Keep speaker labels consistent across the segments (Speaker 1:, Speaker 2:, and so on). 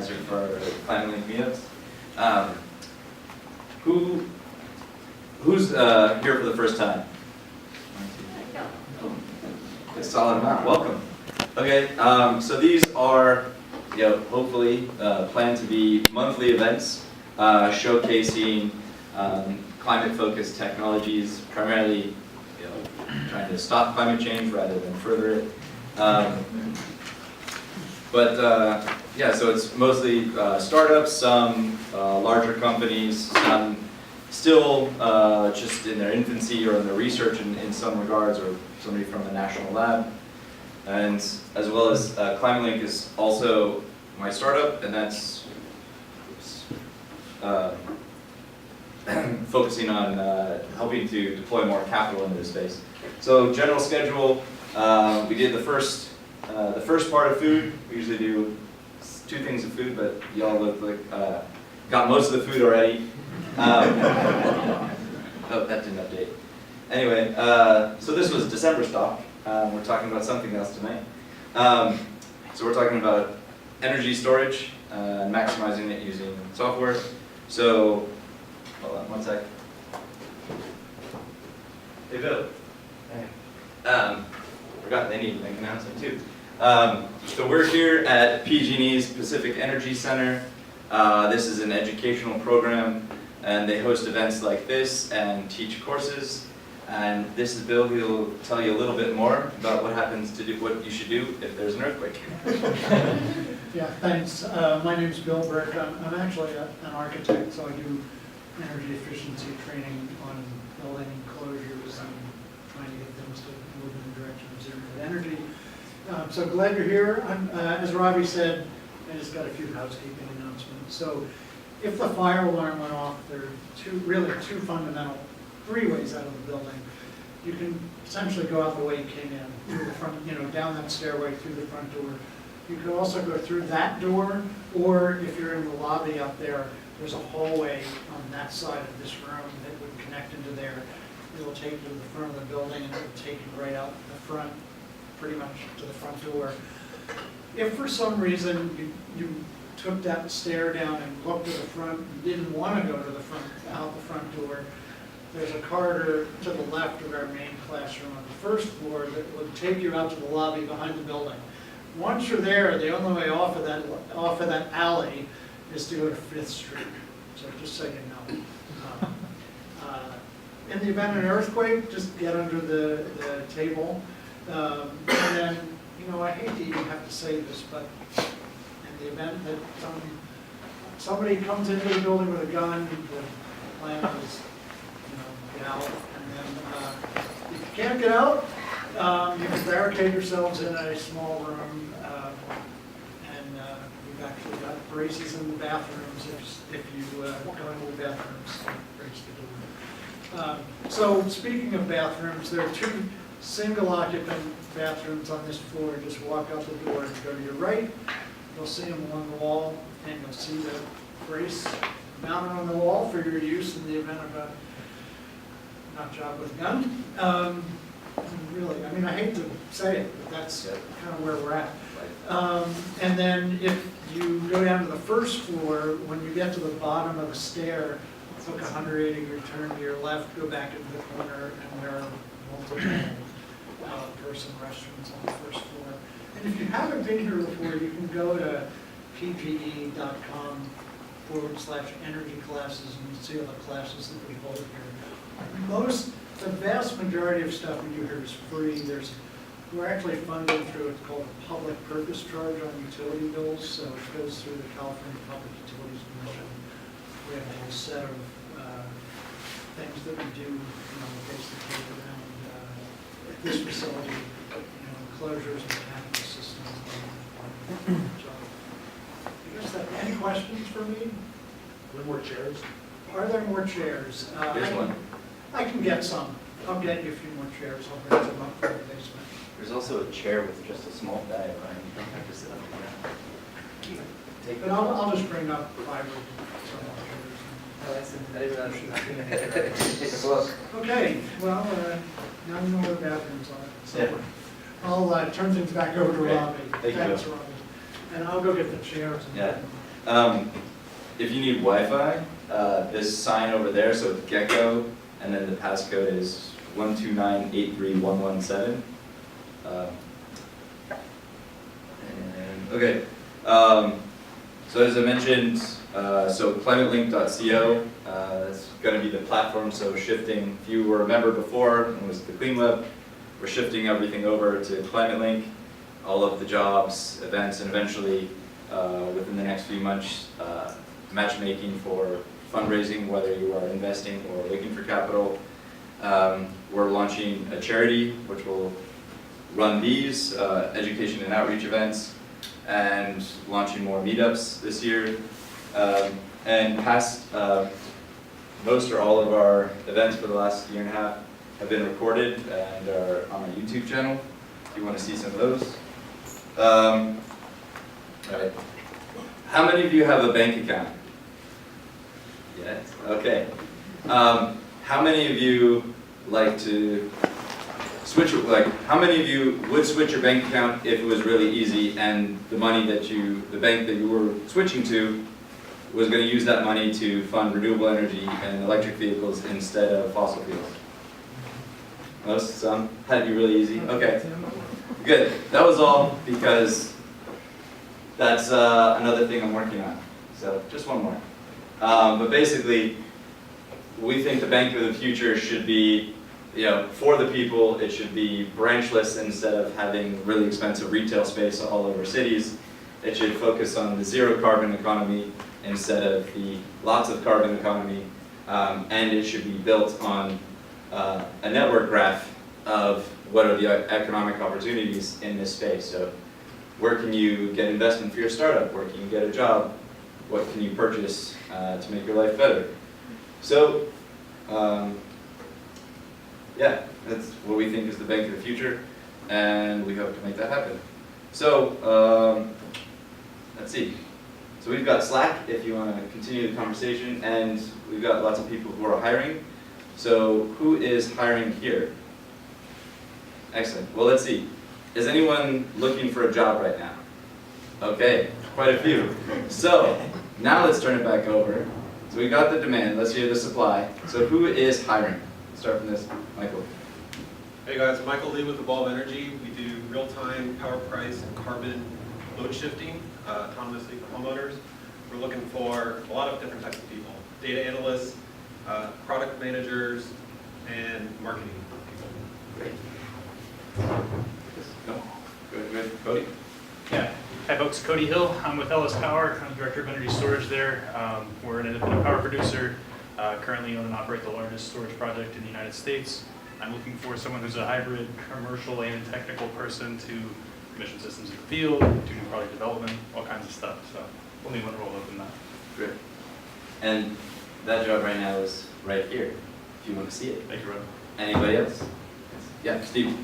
Speaker 1: organizer for ClimateLink meetups. Who's here for the first time? A solid amount. Welcome. Okay, so these are, hopefully planned to be monthly events showcasing climate-focused technologies, primarily, trying to stop climate change rather than further it. Yeah, so it's mostly startups, some larger companies, some still just in their infancy or in their research in some regards, or somebody from the national lab. And as well as ClimateLink is also my startup, and that's focusing on helping to deploy more capital into this space. So general schedule, we did the first part of food. We usually do 2 things of food, but y'all look like got most of the food already. Oh, that didn't update. Anyway, so this was December stock. We're talking about something else tonight. So we're talking about energy storage, maximizing it using software. So, hold on one sec. Hey Bill. Hey. Forgot they need to make an announcement too. So we're here at PG&E's Pacific Energy Center. This is an educational program, and they host events like this and teach courses. And this is Bill, who'll tell you a little bit more about what what you should do if there's an earthquake.
Speaker 2: Yeah, thanks. My name's Bill Burke. I'm actually an architect, so I do energy efficiency training on building enclosures and trying to get things to move in the direction of zero net energy. So glad you're here. As Robbie said, I just got a few housekeeping announcements. So if the fire alarm went off, there are two fundamental, 3 ways out of the building. You can essentially go out the way you came in, through the front, down that stairway through the front door. You could also go through that door, or if you're in the lobby up there, there's a hallway on that side of this room that would connect into there. It will take you to the front of the building, and it will take you right out the front, pretty much to the front door. If for some reason you took that stair down and looked to the front, and didn't want to go to the front, out the front door, there's a corridor to the left of our main classroom on the first floor that would take you out to the lobby behind the building. Once you're there, the only way off of that alley is to go to 5th Street. So just so you know. In the event of an earthquake, just get under the table. And then, I hate to even have to say this, but in the event that somebody comes into the building with a gun, the plan is, get out. And then if you can't get out, you can barricade yourselves in a small room. And we've actually got braces in the bathrooms if you go into the bathrooms, brace the door. So speaking of bathrooms, there are 2 single occupant bathrooms on this floor. Just walk out the door and go to your right. You'll see them along the wall, and you'll see the brace mounted on the wall for your use in the event of a nut job with a gun. Really, I hate to say it, but that's kind of where we're at. And then if you go down to the first floor, when you get to the bottom of the stair, take a 180-degree turn to your left, go back into the corner, and there are multiple person restrooms on the first floor. And if you haven't been here before, you can go to pge.com/energy classes and see all the classes that we hold here. The vast majority of stuff we do here is free. We're actually funded through what's called a public purpose charge on utility bills, so it goes through the California Public Utilities Commission. We have a whole set of things that we do, basically around this facility, enclosures, mechanical systems. So, I guess any questions for me?
Speaker 3: Are there more chairs?
Speaker 2: Are there more chairs?
Speaker 1: There's one.
Speaker 2: I can get some. I'll get you a few more chairs. I'll bring them up from the basement.
Speaker 1: There's also a chair with just a small diagram. You don't have to sit on the ground.
Speaker 2: But I'll just bring up 5 or some more chairs. Okay, well, now you know where the bathrooms are. So I'll turn things back over to Robbie.
Speaker 1: Thanks,
Speaker 2: Robbie. And I'll go get the chairs.
Speaker 1: If you need Wi-Fi, this sign over there, so it's Gecko, and then the passcode is 129831117. Okay. So as I mentioned, so ClimateLink.co, that's going to be the platform. So shifting, if you were a member before and was the Clean Web, we're shifting everything over to ClimateLink, all of the jobs, events, and eventually within the next few months, matchmaking for fundraising, whether you are investing or looking for capital. We're launching a charity which will run these education and outreach events, and launching more meetups this year. And past, most or all of our events for the last year and a half have been recorded and are on our YouTube channel, if you want to see some of those. All right. How many of you have a bank account? Yes, okay. How many of you like to switch, how many of you would switch your bank account if it was really easy and the money that the bank that you were switching to was going to use that money to fund renewable energy and electric vehicles instead of fossil fuels? Most, some, had to be really easy. Okay, good. That was all because that's another thing I'm working on. So just one more. But basically, we think the bank of the future should be, for the people. It should be branchless instead of having really expensive retail space all over cities. It should focus on the zero carbon economy instead of the lots of carbon economy. And it should be built on a network graph of what are the economic opportunities in this space. So where can you get investment for your startup? Where can you get a job? What can you purchase to make your life better? So, yeah, that's what we think is the bank of the future, and we hope to make that happen. So, let's see. So we've got Slack if you want to continue the conversation, and we've got lots of people who are hiring. So who is hiring here? Excellent. Well, let's see. Is anyone looking for a job right now? Okay, quite a few. So now let's turn it back over. So we got the demand, let's hear the supply. So who is hiring? Let's start from this, Michael.
Speaker 4: Hey guys, Michael Lee with Evolve Energy. We do real-time power price and carbon load shifting autonomously for homeowners. We're looking for a lot of different types of people. Data analysts, product managers, and marketing people.
Speaker 1: Great. No. Go ahead, Cody.
Speaker 5: Yeah. Hi folks, Cody Hill. I'm with Ellis Power. I'm Director of Energy Storage there. We're an independent power producer, currently own and operate the largest storage project in the United States. I'm looking for someone who's a hybrid commercial and technical person to commission systems in the field, do new product development, all kinds of stuff. So only one role open that.
Speaker 1: Great. And that job right now is right here, if you want to see it.
Speaker 5: Thank you, Rob.
Speaker 1: Anybody else? Yeah, Steve.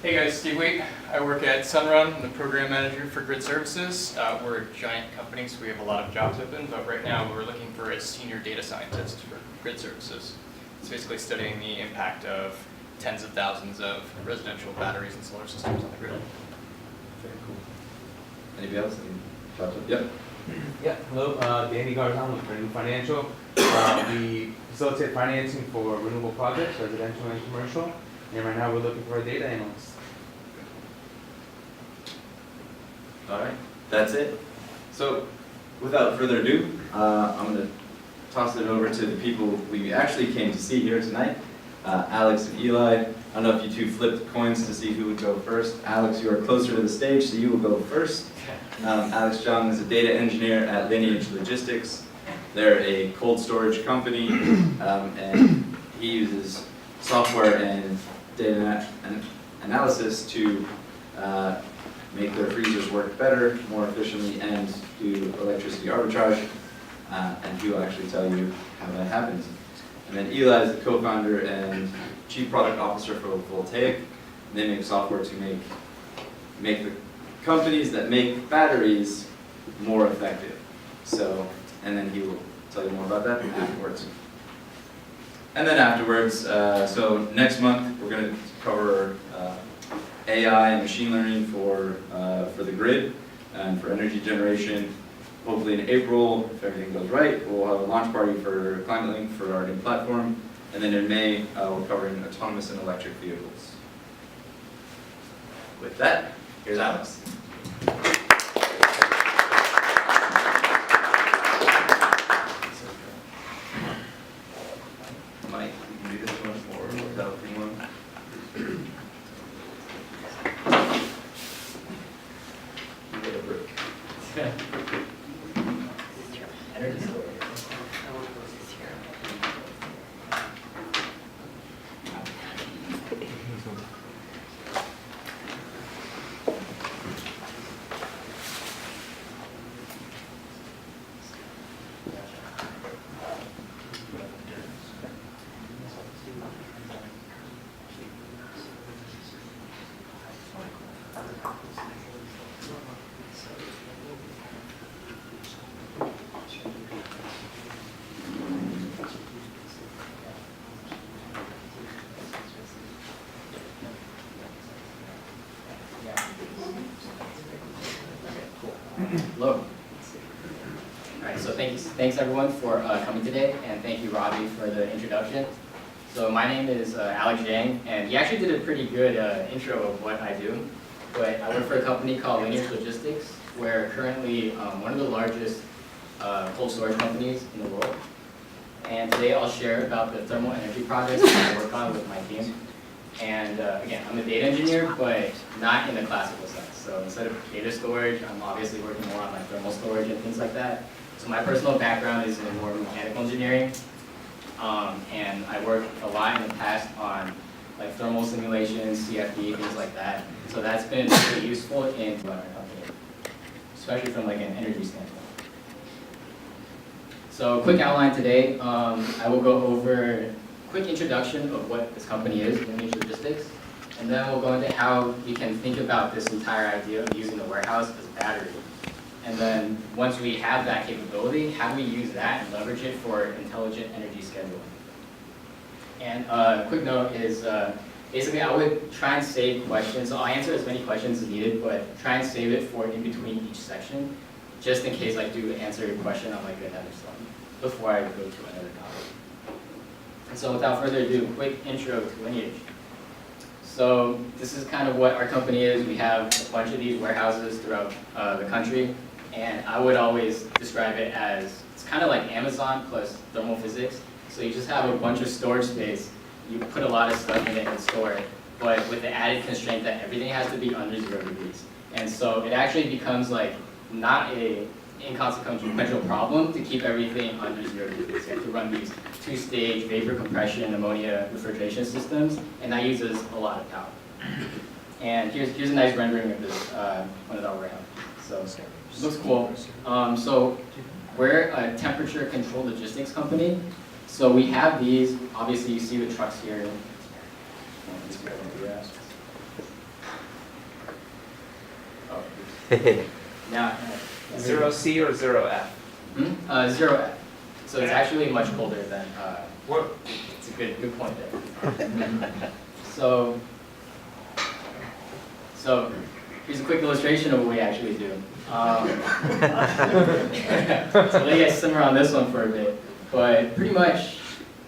Speaker 6: Hey guys, Steve Waite. I work at Sunrun. I'm the program manager for grid services. We're a giant company, so we have a lot of jobs open, but right now we're looking for a senior data scientist for grid services. It's basically studying the impact of tens of thousands of residential batteries and solar systems on the grid.
Speaker 1: Very cool. Anybody else? Yep.
Speaker 7: Yeah, hello, Danny Garzon with Princeton Financial. We facilitate financing for renewable projects, residential and commercial. And right now we're looking for a data analyst.
Speaker 1: All right, that's it. So, without further ado, I'm going to toss it over to the people we actually came to see here tonight, Alex and Eli. I don't know if you two flipped coins to see who would go first. Alex, you are closer to the stage, so you will go first. Alex Jung is a data engineer at Lineage Logistics. They're a cold storage company, and he uses software and data analysis to make their freezers work better, more efficiently, and do electricity arbitrage. And he will actually tell you how that happens. And then Eli is the co-founder and chief product officer for Voltaiq. They make software to make the companies that make batteries more effective. So, and then he will tell you more about that afterwards. And then afterwards, so next month we're going to cover AI and machine learning for the grid and for energy generation. hopefully in April, if everything goes right, we'll have a launch party for ClimateLink for our new platform. And then in May, we're covering autonomous and electric vehicles. With that, here's Alex. Mike, you can do this one forward without anyone. You get a break.
Speaker 8: Energy storage. Hello. All right, so thanks everyone for coming today, and thank you, Robbie, for the introduction. So my name is Alex Zhang, and he actually did a pretty good intro of what I do. But I work for a company called Lineage Logistics. We're currently one of the largest cold storage companies in the world. And today I'll share about the thermal energy projects that I work on with my team. And again, I'm a data engineer, but not in the classical sense. So instead of data storage, I'm obviously working more on like thermal storage and things like that. So my personal background is in more mechanical engineering. And I worked a lot in the past on like thermal simulations, CFD, things like that. So that's been really useful in our company, especially from like an energy standpoint. So quick outline today, I will go over a quick introduction of what this company is, Lineage Logistics, and then we'll go into how we can think about this entire idea of using the warehouse as a battery. And then once we have that capability, how do we use that and leverage it for intelligent energy scheduling? And a quick note is, basically I would try and save questions, so I'll answer as many questions as needed, but try and save it for in between each section, just in case I do answer your question on like another slide before I go to another topic. And so without further ado, quick intro to Lineage. So this is kind of what our company is. We have a bunch of these warehouses throughout the country, and I would always describe it as, it's kind of like Amazon plus thermal physics. So you just have a bunch of storage space, you put a lot of stuff in it and store it, but with the added constraint that everything has to be under 0 degrees. And so it actually becomes like not a inconsequential problem to keep everything under 0 degrees. You have to run these 2-stage vapor compression ammonia refrigeration systems, and that uses a lot of power. And here's a nice rendering of this, one of our warehouses. So it looks cool. So we're a temperature controlled logistics company. So we have these, obviously you see the trucks here. Now,
Speaker 7: 0C or 0F?
Speaker 6: 0F. So it's actually much colder than, it's a good point there. So here's a quick illustration of what we actually do. So let you guys simmer on this one for a bit. But pretty much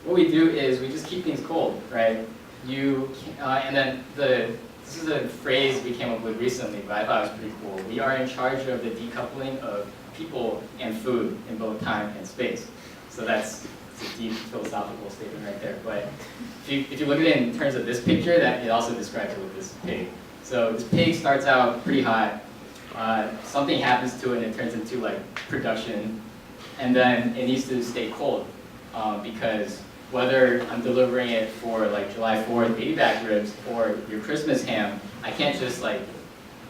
Speaker 6: what we do is we just keep things cold, right? And then this is a phrase we came up with recently, but I thought it was pretty cool. We are in charge of the decoupling of people and food in both time and space. So it's a deep philosophical statement right there. But if you look at it in terms of this picture, that it also describes it with this pig. So this pig starts out pretty hot. Something happens to it and it turns into like production. And then it needs to stay cold because whether I'm delivering it for like July 4th baby back ribs or your Christmas ham, I can't just like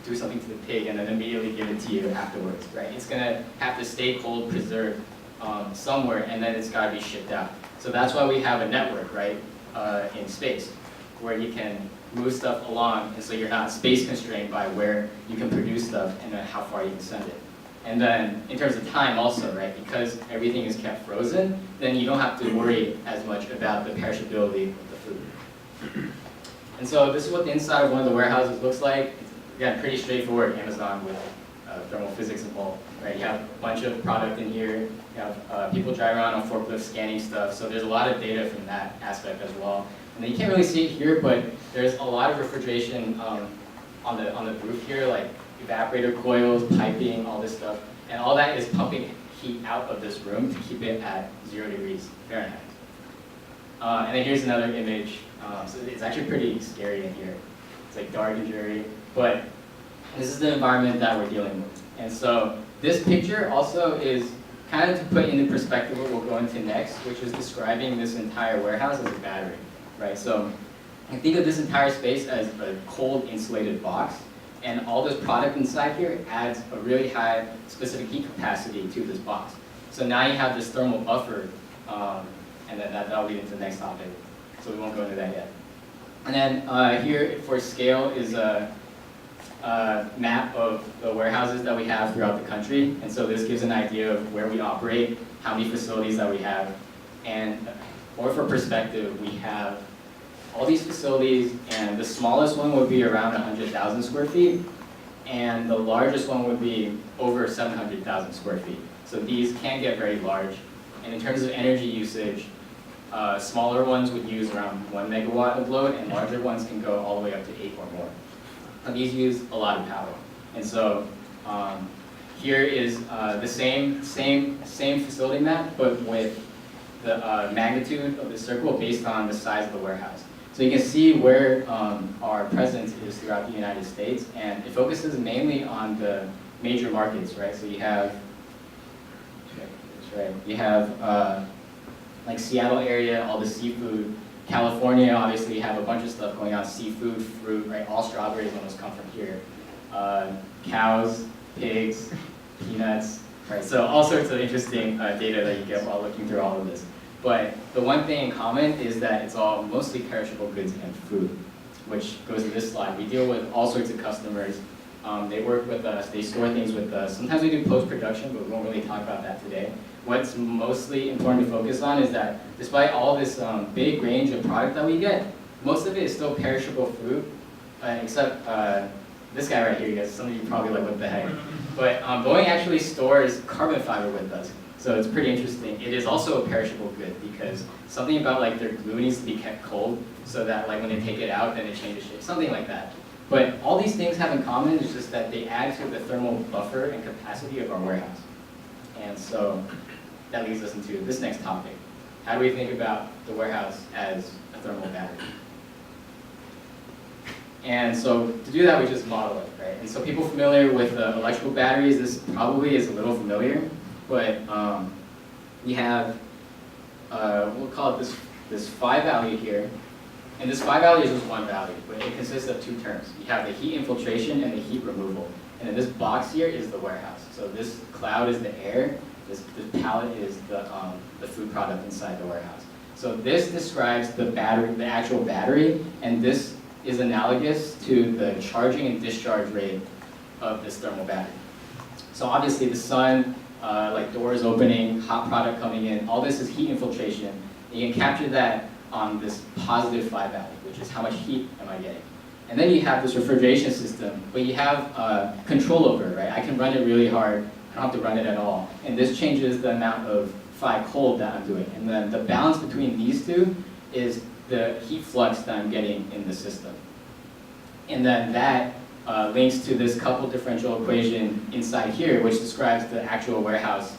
Speaker 6: do something to the pig and then immediately give it to you afterwards, right? It's gonna have to stay cold, preserved somewhere, and then it's gotta be shipped out. So that's why we have a network, right, in space, where you can move stuff along, and so you're not space constrained by where you can produce stuff and then how far you can send it. And then in terms of time also, right, because everything is kept frozen, then you don't have to worry as much about the perishability of the food. And so this is what the inside of one of the warehouses looks like. It's, again, pretty straightforward Amazon with
Speaker 8: thermal physics involved, right? You have a bunch of product in here, you have people driving around on forklifts scanning stuff, so there's a lot of data from that aspect as well. And then you can't really see it here, but there's a lot of refrigeration on the roof here, like evaporator coils, piping, all this stuff. And all that is pumping heat out of this room to keep it at 0 degrees Fahrenheit. And then here's another image. So it's actually pretty scary in here. It's like dark and dreary, but this is the environment that we're dealing with. And so this picture also is kind of to put into perspective what we'll go into next, which is describing this entire warehouse as a battery, right? So you think of this entire space as a cold insulated box, and all this product inside here adds a really high specific heat capacity to this box. So now you have this thermal buffer, and then that'll lead into the next topic. So we won't go into that yet. And then here for scale is a map of the warehouses that we have throughout the country. And so this gives an idea of where we operate, how many facilities that we have. And or for perspective, we have all these facilities, and the smallest one would be around 100,000 square feet, and the largest one would be over 700,000 square feet. So these can get very large. And in terms of energy usage, smaller ones would use around 1 megawatt of load, and larger ones can go all the way up to 8 or more. And these use a lot of power. And so here is the same facility map, but with the magnitude of the circle based on the size of the warehouse. So you can see where our presence is throughout the United States, and it focuses mainly on the major markets, right? So you have, you have like Seattle area, all the seafood. California, obviously, you have a bunch of stuff going on, seafood, fruit, right? All strawberries almost come from here. Cows, pigs, peanuts, right? So all sorts of interesting data that you get while looking through all of this. But the one thing in common is that it's all mostly perishable goods and food, which goes to this slide. We deal with all sorts of customers. They work with us, they store things with us. Sometimes we do post-production, but we won't really talk about that today. What's mostly important to focus on is that despite all this big range of product that we get, most of it is still perishable fruit, except this guy right here, you guys, some of you probably like, what the heck. But Boeing actually stores carbon fiber with us. So it's pretty interesting. It is also a perishable good because something about like their glue needs to be kept cold so that like when they take it out, then it changes shape, something like that. But all these things have in common is just that they add to the thermal buffer and capacity of our warehouse. And so that leads us into this next topic. How do we think about the warehouse as a thermal battery? And so to do that, we just model it, right? And so people familiar with electrical batteries, this probably is a little familiar, but we have, we'll call it this phi value here. And this phi value is just one value, but it consists of two terms. You have the heat infiltration and the heat removal. And then this box here is the warehouse. So this cloud is the air, this pallet is the food product inside the warehouse. So this describes the battery, the actual battery, and this is analogous to the charging and discharge rate of this thermal battery. So obviously the sun, like doors opening, hot product coming in, all this is heat infiltration. You can capture that on this positive phi value, which is how much heat am I getting. And then you have this refrigeration system, but you have control over it, right? I can run it really hard, I don't have to run it at all. And this changes the amount of phi cold that I'm doing. And then the balance between these two is the heat flux that I'm getting in the system. And then that links to this coupled differential equation inside here, which describes the actual warehouse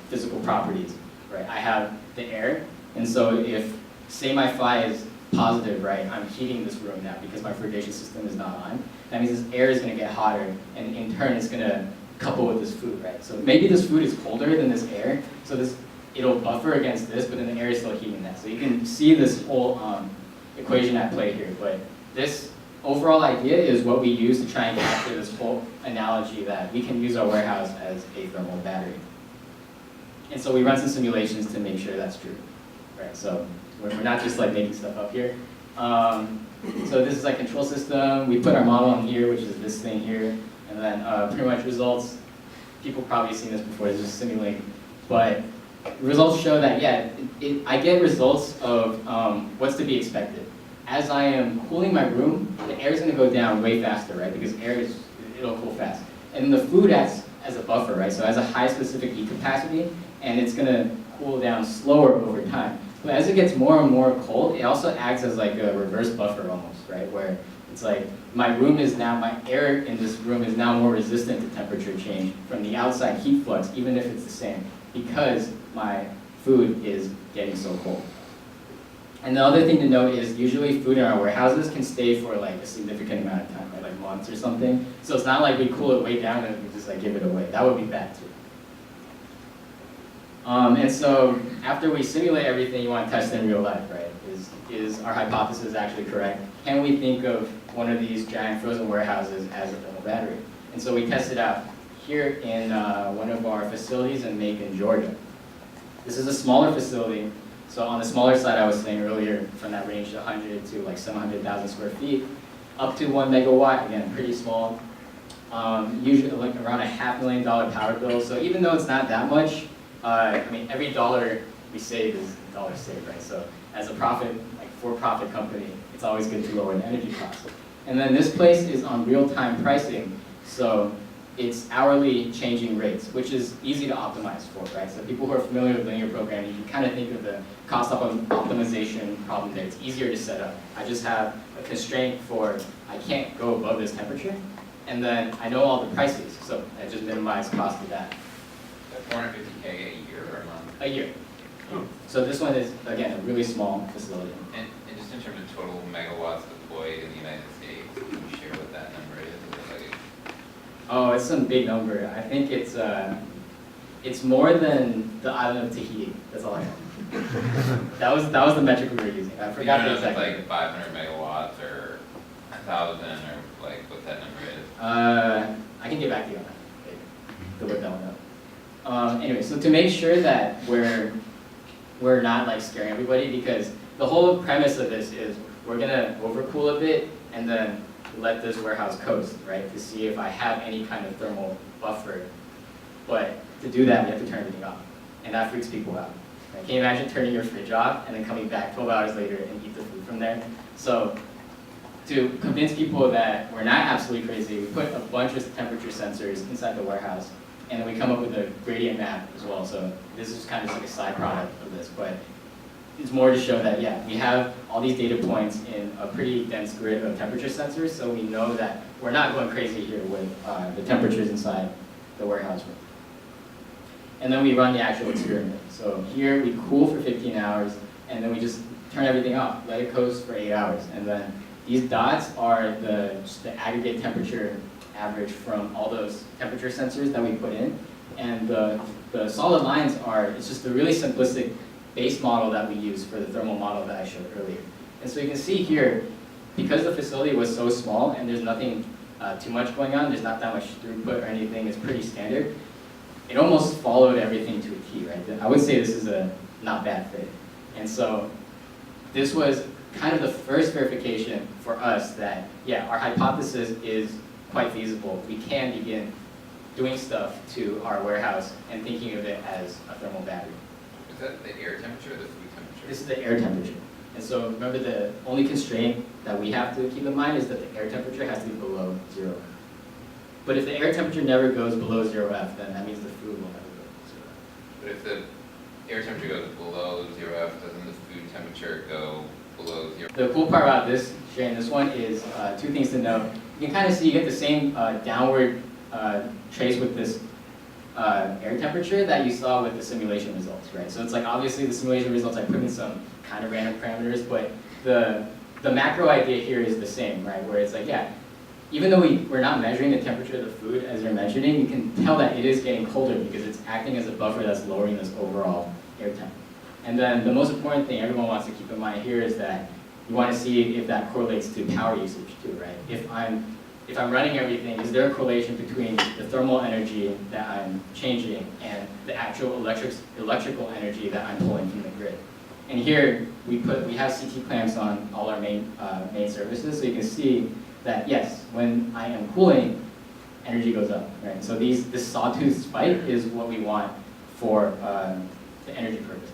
Speaker 8: physical properties, right? I have the air, and so if, say my phi is positive, right, I'm heating this room now because my refrigeration system is not on. That means this air is going to get hotter, and in turn it's going to couple with this food, right? So maybe this food is colder than this air, so it'll buffer against this, but then the air is still heating that. So you can see this whole equation at play here, but this overall idea is what we use to try and capture this whole analogy that we can use our warehouse as a thermal battery. And so we run some simulations to make sure that's true, right? So we're not just like making stuff up here. So this is like control system. We put our model on here, which is this thing here, and then pretty much results. People probably seen this before. It's just simulating, but results show that yeah, I get results of what's to be expected. As I am cooling my room, the air is going to go down way faster, right? Because it'll cool fast. And the food acts as a buffer, right? So it has a high specific heat capacity, and it's gonna cool down slower over time. But as it gets more and more cold, it also acts as like a reverse buffer almost, right? Where it's like my air in this room is now more resistant to temperature change from the outside heat flux, even if it's the same, because my food is getting so cold. And the other thing to note is usually food in our warehouses can stay for like a significant amount of time, right? Like months or something. So it's not like we cool it way down and we just like give it away. That would be bad too. And so after we simulate everything, you want to test in real life, right? Is our hypothesis actually correct? Can we think of one of these giant frozen warehouses as a thermal battery? And so we tested out here in one of our facilities in Macon, Georgia. This is a smaller facility. So on the smaller side, I was saying earlier, from that range of 100 to like 700,000 square feet, up to 1 megawatt, again, pretty small. Usually like around a $500,000 power bill. So even though it's not that much, I mean, every dollar we save is a dollar saved, right? So as a for-profit company, it's always good to lower the energy costs. And then this place is on real-time pricing. So it's hourly changing rates, which is easy to optimize for, right? So people who are familiar with linear programming, you can kind of think of the cost optimization problem there. It's easier to set up. I just have a constraint for, I can't go above this temperature, and then I know all the prices, so I just minimize cost of that.
Speaker 9: 450K a year or a month?
Speaker 8: A year. So this one is, again, a really small facility.
Speaker 9: And just in terms of total megawatts deployed in the United States, can you share what that number is? Is it like
Speaker 8: Oh, it's some big number. I think it's more than the island of Tahiti. That's all I know. that was the metric we were using. I forgot the exact number.
Speaker 9: like 500 megawatts or 1,000 or like what that number is?
Speaker 8: I can get back to you on that. To look that one up. Anyway, so to make sure that we're not like scaring everybody, because the whole premise of this is we're gonna overcool a bit and then let this warehouse coast, right? To see if I have any kind of thermal buffer. But to do that, we have to turn everything off. And that freaks people out. Right? Can you imagine turning your fridge off and then coming back 12 hours later and eat the food from there? So to convince people that we're not absolutely crazy, we put a bunch of temperature sensors inside the warehouse, and then we come up with a gradient map as well. So this is kind of just like a side product of this, but it's more to show that, yeah, we have all these data points in a pretty dense grid of temperature sensors, so we know that we're not going crazy here with the temperatures inside the warehouse room. And then we run the actual experiment. So here we cool for 15 hours, and then we just turn everything off, let it coast for 8 hours. And then these dots are just the aggregate temperature average from all those temperature sensors that we put in. And the solid lines it's just a really simplistic base model that we use for the thermal model that I showed earlier. And so you can see here, because the facility was so small and there's nothing too much going on, there's not that much throughput or anything, it's pretty standard, it almost followed everything to a T, right? I would say this is a not bad fit. And so this was kind of the first verification for us that, yeah, our hypothesis is quite feasible. We can begin doing stuff to our warehouse and thinking of it as a thermal battery.
Speaker 9: Is that the air temperature or the food temperature?
Speaker 8: This is the air temperature. And so remember, the only constraint that we have to keep in mind is that the air temperature has to be below 0 F. But if the air temperature never goes below 0 F, then that means the food will never go to 0 F.
Speaker 9: But if the air temperature goes below 0 F, doesn't the food temperature go below 0?
Speaker 8: The cool part about sharing this one is two things to note. You can kind of see you get the same downward trace with this air temperature that you saw with the simulation results, right? So it's like, obviously the simulation results, I put in some kind of random parameters, but the macro idea here is the same, right? Where it's like, yeah, even though we're not measuring the temperature of the food as you're mentioning, you can tell that it is getting colder because it's acting as a buffer that's lowering this overall air temp. And then the most important thing everyone wants to keep in mind here is that you want to see if that correlates to power usage too, right? If I'm running everything, is there a correlation between the thermal energy that I'm changing and the actual electrical energy that I'm pulling from the grid? And here we have CT clamps on all our main services, so you can see that yes, when I am cooling, energy goes up, right? So this sawtooth spike is what we want for the energy purposes.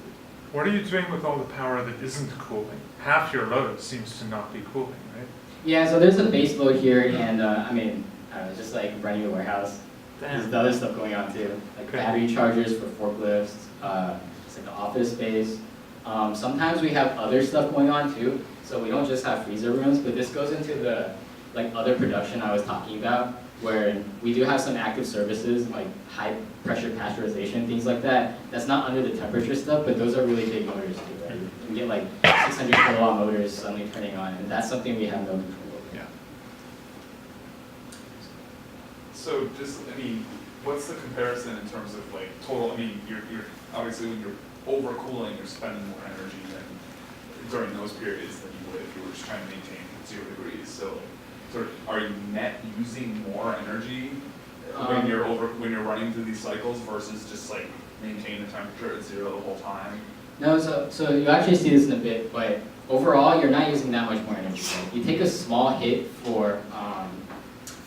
Speaker 10: What are you doing with all the power that isn't cooling? Half your load seems to not be cooling, right?
Speaker 8: Yeah, so there's a base load here, and I mean, just like running a warehouse,
Speaker 10: Damn.
Speaker 8: There's other stuff going on too, like
Speaker 10: Okay.
Speaker 8: battery chargers for forklifts, it's like the office space. Sometimes we have other stuff going on too, so we don't just have freezer rooms, but this goes into the like other production I was talking about, where we do have some active services like high pressure pasteurization, things like that. That's not under the temperature stuff, but those are really big motors too, right? You can get like 600 kilowatt motors suddenly turning on, and that's something we have no control over.
Speaker 10: Yeah.
Speaker 11: So just, I mean, what's the comparison in terms of like total, I mean, you're obviously when you're overcooling, you're spending more energy than during those periods than you would if you were just trying to maintain 0 degrees. So sort of, are you net using more energy when you're running through these cycles versus just like maintain the temperature at 0 the whole time?
Speaker 8: No, so you actually see this in a bit, but overall, you're not using that much more energy. Right? You take a small hit for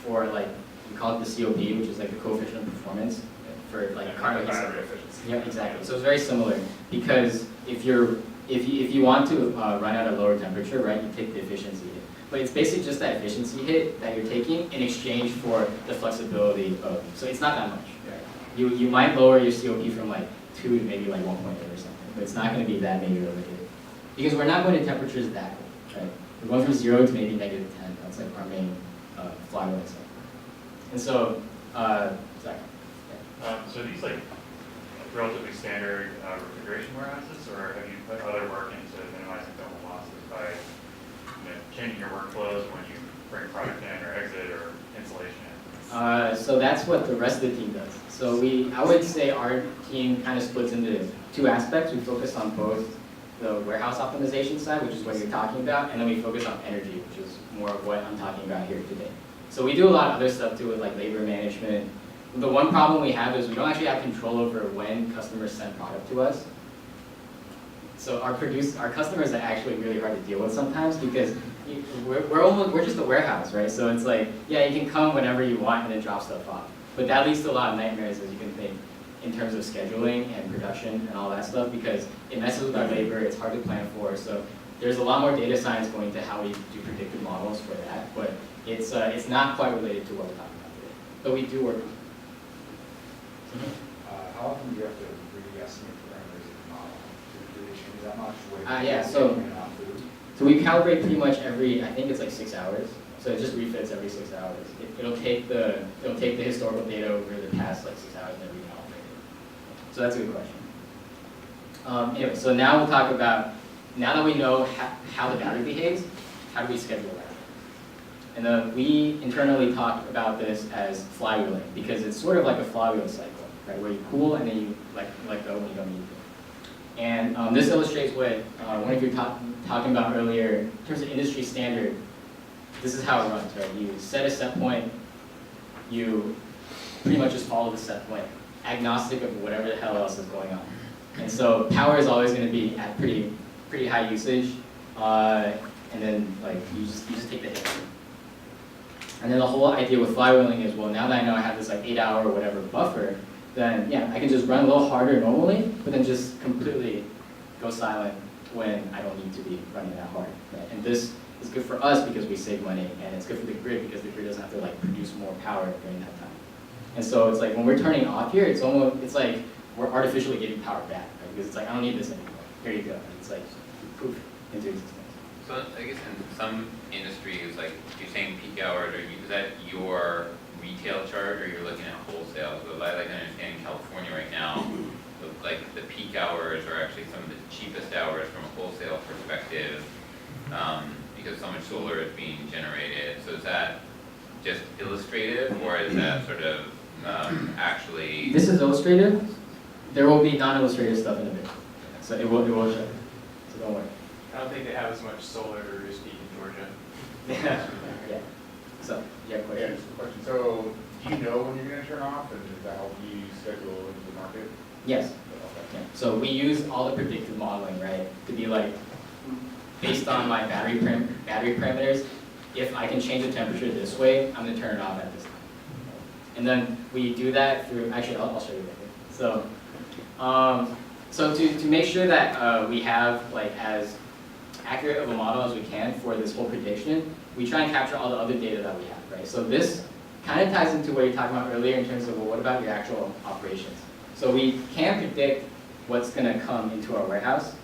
Speaker 8: like, we call it the COP, which is like the coefficient of performance for like car
Speaker 11: Battery efficiency.
Speaker 8: Yep, exactly. So it's very similar because if you want to run at a lower temperature, right, you take the efficiency hit. But it's basically just that efficiency hit that you're taking in exchange for the flexibility of. So it's not that much. Right? You might lower your COP from like 2 to maybe like 1.8 or something, but it's not going to be that major of a hit because we're not going to temperatures that cold, right? We're going from 0 to maybe -10. That's like our main flywheel and stuff. And so, sorry.
Speaker 5: So are these like relatively standard refrigeration warehouses, or have you put other work into minimizing thermal losses by changing your workflows when you bring product in or exit or insulation?
Speaker 8: So that's what the rest of the team does. So I would say our team kind of splits into 2 aspects. We focus on both the warehouse optimization side, which is what you're talking about, and then we focus on energy, which is more of what I'm talking about here today. So we do a lot of other stuff too with like labor management. The one problem we have is we don't actually have control over when customers send product to us. So our customers are actually really hard to deal with sometimes because we're just a warehouse, right? So it's like, yeah, you can come whenever you want and then drop stuff off. But that leads to a lot of nightmares, as you can think, in terms of scheduling and production and all that stuff because it messes with our labor, it's hard to plan for. So there's a lot more data science going to how we do predictive models for that, but it's not quite related to what we're talking about today. But we do work on it.
Speaker 3: How often do you have to re-estimate parameters of the model? Do they change that much?
Speaker 8: Yeah, so we calibrate pretty much every, I think it's like 6 hours. So it just refits every 6 hours. It'll take the historical data over the past like 6 hours and then recalibrate it. So that's a good question. Anyway, so now we'll talk about, now that we know how the battery behaves, how do we schedule that? And then we internally talk about this as flywheeling because it's sort of like a flywheel cycle, right? Where you cool and then you let go when you don't need to. And this illustrates what one of you were talking about earlier in terms of industry standard. This is how it runs, right? You set a set point, you pretty much just follow the set point, agnostic of whatever the hell else is going on. And so power is always going to be at pretty high usage, and then like you just take the hit. And then the whole idea with flywheeling is, well, now that I know I have this like 8-hour or whatever buffer, then yeah, I can just run a little harder normally, but then just completely go silent when I don't need to be running that hard. Right? And this is good for us because we save money, and it's good for the grid because the grid doesn't have to like produce more power during that time. And so it's like when we're turning off here, it's like we're artificially getting power back, right? Because it's like I don't need this anymore. Here you go. And it's like poof into existence.
Speaker 9: So I guess in some industries, like you're saying peak hours, is that your retail charge or you're looking at wholesale? So I like to understand in California right now, like the peak hours are actually some of the cheapest hours from a wholesale perspective because so much solar is being generated. So is that just illustrative or is that sort of actually?
Speaker 8: This is illustrative. There will be non-illustrative stuff in a bit. So it will show. So don't worry.
Speaker 6: I don't think they have as much solar to reduce peak in Georgia.
Speaker 8: Yeah. So, you have a question?
Speaker 3: Yeah, just a question. So, do you know when you're going to turn off, and does that help you schedule into the market?
Speaker 8: Yes. Yeah. So we use all the predictive modeling, right, to be like, based on my battery parameters, if I can change the temperature this way, I'm going to turn it off at this time. And then we do that through, actually, I'll show you later. So to make sure that we have like as accurate of a model as we can for this whole prediction, we try and capture all the other data that we have, right? So this kind of ties into what you were talking about earlier in terms of, well, what about your actual operations? So we can predict what's going to come into our warehouse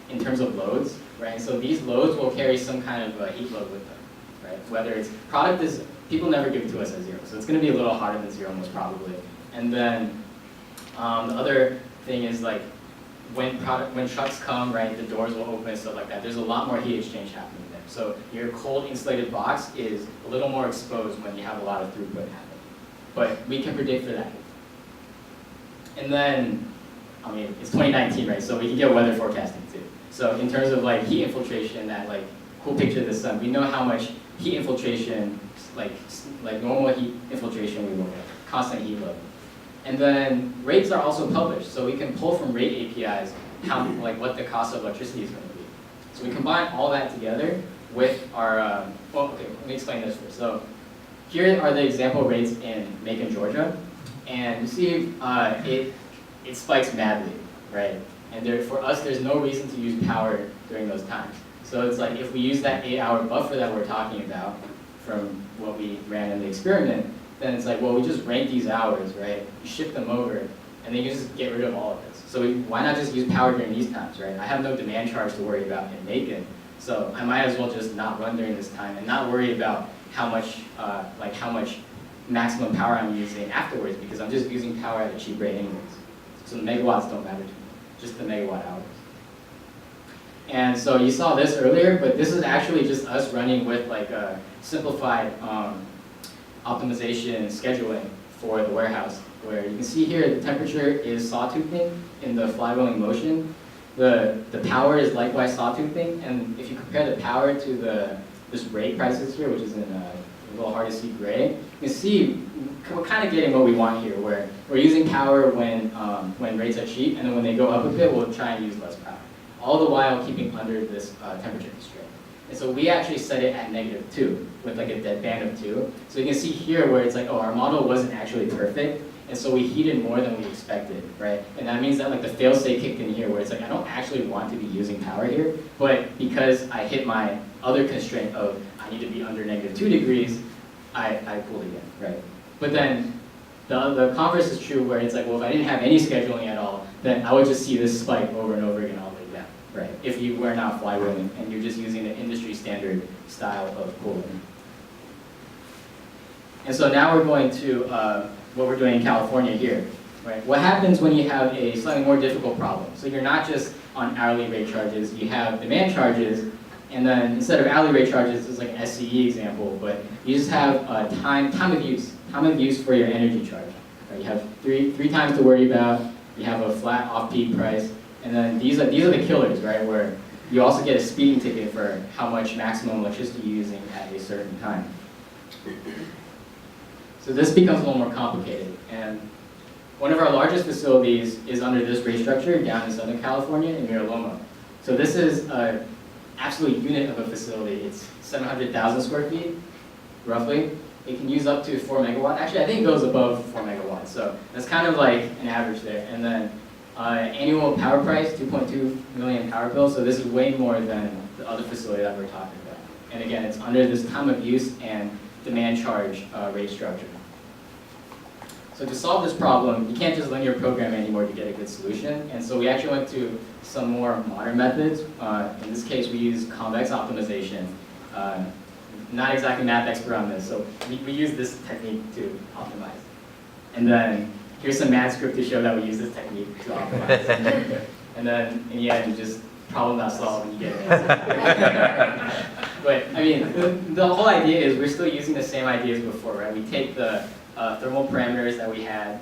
Speaker 8: in terms of loads, right? So these loads will carry some kind of a heat load with them, right? Whether it's product is, people never give it to us at zero, so it's going to be a little harder than zero most probably. And then the other thing is like when trucks come, right, the doors will open and stuff like that. There's a lot more heat exchange happening there. So your cold insulated box is a little more exposed when you have a lot of throughput happening. But we can predict for that. And then, I mean, it's 2019, right? So we can get weather forecasting too. So in terms of like heat infiltration, that like cool picture of the sun, we know how much heat infiltration, like normal heat infiltration we will get, constant heat load. And then rates are also published, so we can pull from rate APIs how, like what the cost of electricity is going to be. So we combine all that together with our, well, okay, let me explain this first. So here are the example rates in Macon, Georgia. And you see it spikes madly, right? And there, for us, there's no reason to use power during those times. So it's like if we use that 8-hour buffer that we're talking about from what we ran in the experiment, then it's like, well, we just rank these hours, right? You shift them over, and then you just get rid of all of this. So why not just use power during these times, right? I have no demand charge to worry about in Macon, so I might as well just not run during this time and not worry about how much maximum power I'm using afterwards, because I'm just using power at a cheap rate anyways. So the megawatts don't matter to me, just the megawatt hours. And so you saw this earlier, but this is actually just us running with like a simplified optimization scheduling for the warehouse, where you can see here the temperature is sawtoothing in the flywheeling motion. The power is likewise sawtoothing, and if you compare the power to this rate prices here, which is in a little hard to see gray, you can see we're kind of getting what we want here, where we're using power when rates are cheap, and then when they go up a bit, we'll try and use less power, all the while keeping under this temperature constraint. And so we actually set it at -2 with like a dead band of 2. So you can see here where it's like, oh, our model wasn't actually perfect, and so we heated more than we expected, right? And that means that like the fail-safe kicked in here where it's like, I don't actually want to be using power here, but because I hit my other constraint of I need to be under -2 degrees, I pulled again, right? But then the converse is true where it's like, well, if I didn't have any scheduling at all, then I would just see this spike over and over again all the way down, right? If you were not flywheeling and you're just using the industry standard style of cooling. And so now we're going to what we're doing in California here, right? What happens when you have a slightly more difficult problem? So you're not just on hourly rate charges, you have demand charges, and then instead of hourly rate charges, it's like an SCE example, but you just have time of use for your energy charge. Right? You have three times to worry about, you have a flat off-peak price, and then these are the killers, right? Where you also get a speeding ticket for how much maximum electricity you're using at a certain time. So this becomes a little more complicated, and one of our largest facilities is under this rate structure down in Southern California in Mira Loma. So this is an absolute unit of a facility. It's 700,000 square feet, roughly. It can use up to 4 megawatts. Actually, I think it goes above 4 megawatts, so that's kind of like an average there. And then annual power price, 2.2 million power bill, so this is way more than the other facility that we're talking about. And again, it's under this time of use and demand charge rate structure. So to solve this problem, you can't just linear program anymore to get a good solution. And so we actually went to some more modern methods. In this case, we use convex optimization. Not exactly math expert on this, so we use this technique to optimize. And then here's some math script to show that we use this technique to optimize. And then in the end, just problem not solved and you get an answer. But I mean, the whole idea is we're still using the same ideas before, right? We take the thermal parameters that we had,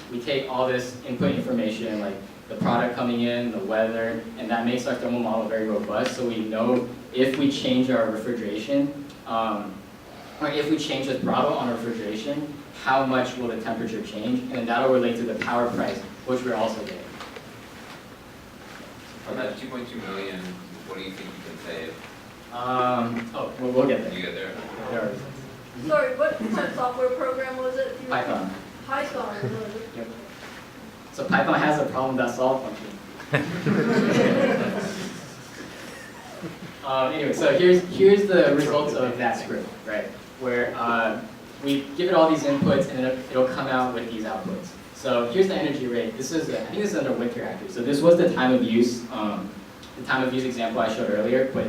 Speaker 8: we take all this input information, like the product coming in, the weather, and that makes our thermal model very robust, so we know if we change our refrigeration, or if we change the throttle on refrigeration, how much will the temperature change, and then that'll relate to the power price, which we're also getting.
Speaker 9: From that 2.2 million, what do you think you can save?
Speaker 8: We'll get there.
Speaker 9: You get there?
Speaker 8: There.
Speaker 12: Sorry, what kind of software program was it?
Speaker 8: Python.
Speaker 12: Python, was it?
Speaker 8: Yep. So Python has a problem.solve function. Anyway, so here's the results of that script, right? where we give it all these inputs and then it'll come out with these outputs. So here's the energy rate. This is, I think this is under winter actually. So this was the time of use example I showed earlier, but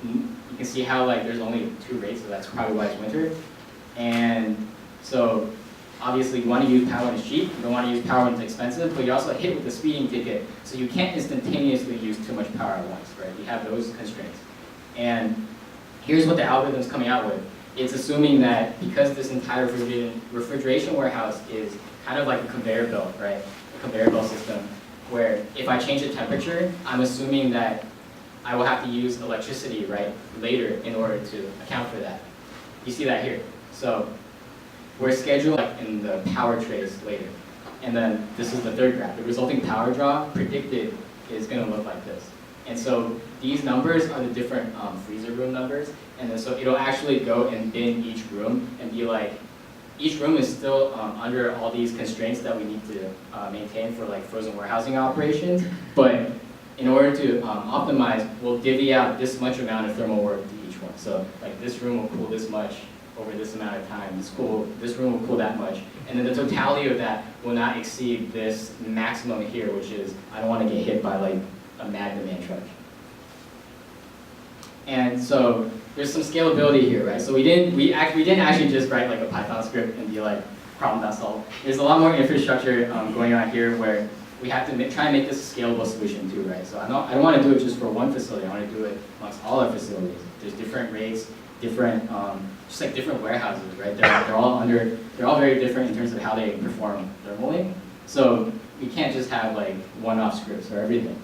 Speaker 8: you can see how like there's only 2 rates, so that's probably why it's winter. And so obviously you want to use power when it's cheap, you don't want to use power when it's expensive, but you're also hit with the speeding ticket, so you can't instantaneously use too much power at once, right? You have those constraints. And here's what the algorithm's coming out with. It's assuming that because this entire refrigeration warehouse is kind of like a conveyor belt, right? A conveyor belt system, where if I change the temperature, I'm assuming that I will have to use electricity, right, later in order to account for that. You see that here. So we're scheduled in the power trace later. And then this is the third graph. The resulting power draw predicted is going to look like this. And so these numbers are the different freezer room numbers. And then so it'll actually go and bin each room and be like, each room is still under all these constraints that we need to maintain for like frozen warehousing operations. But in order to optimize, we'll divvy out this much amount of thermal work to each one. So like this room will cool this much over this amount of time. This room will cool that much. And then the totality of that will not exceed this maximum here, which is, I don't want to get hit by like a mad demand charge. And so there's some scalability here, right? So we didn't actually just write like a Python script and be like, problem not solved. There's a lot more infrastructure going on here where we have to try and make this a scalable solution too, right? So I don't want to do it just for one facility. I want to do it amongst all our facilities. There's different rates, different, just like different warehouses, right? They're all very different in terms of how they perform thermally. So we can't just have like one-off scripts for everything.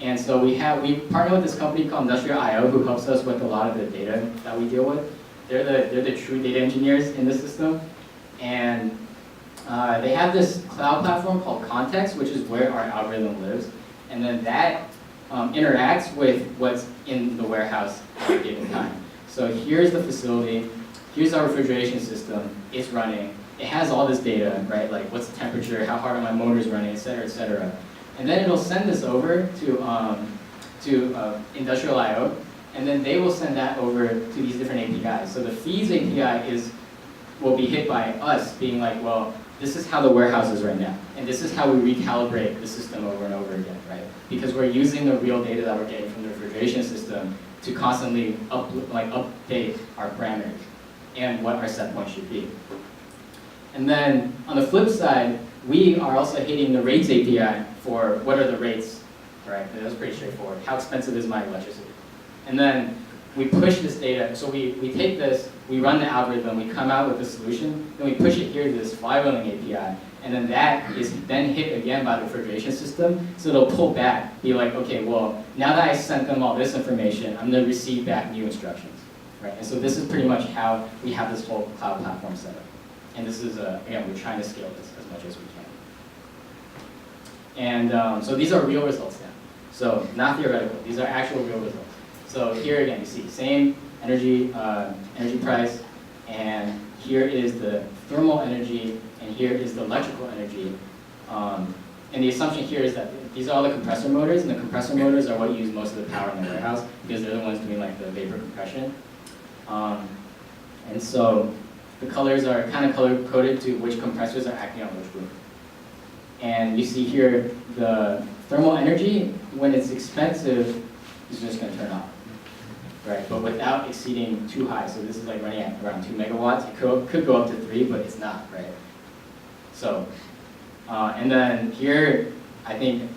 Speaker 8: And so we partner with this company called Industrial.io who helps us with a lot of the data that we deal with. They're the true data engineers in the system. And they have this cloud platform called Context, which is where our algorithm lives. And then that interacts with what's in the warehouse at a given time. So here's the facility, here's our refrigeration system, it's running. It has all this data, right? Like what's the temperature, how hard are my motors running, et cetera, et cetera. And then it'll send this over to Industrial.io, and then they will send that over to these different APIs. So the feeds API will be hit by us being like, well, this is how the warehouse is right now, and this is how we recalibrate the system over and over again, right? Because we're using the real data that we're getting from the refrigeration system to constantly update our parameters and what our set point should be. And then on the flip side, we are also hitting the rates API for what are the rates, right? That's pretty straightforward. How expensive is my electricity? And then we push this data, so we take this, we run the algorithm, we come out with a solution, then we push it here to this flywheeling API, and then that is then hit again by the refrigeration system, so it'll pull back, be like, okay, well, now that I sent them all this information, I'm gonna receive back new instructions, right? And so this is pretty much how we have this whole cloud platform set up. And this is, again, we're trying to scale this as much as we can. And so these are real results now. So not theoretical, these are actual real results. So here again, you see same energy price, and here is the thermal energy, and here is the electrical energy. And the assumption here is that these are all the compressor motors, and the compressor motors are what use most of the power in the warehouse because they're the ones doing like the vapor compression. And so the colors are kind of color-coded to which compressors are acting on which room. And you see here the thermal energy, when it's expensive, is just going to turn off, right? But without exceeding too high. So this is like running at around 2 megawatts. It could go up to 3, but it's not, right? So, and then here, I think,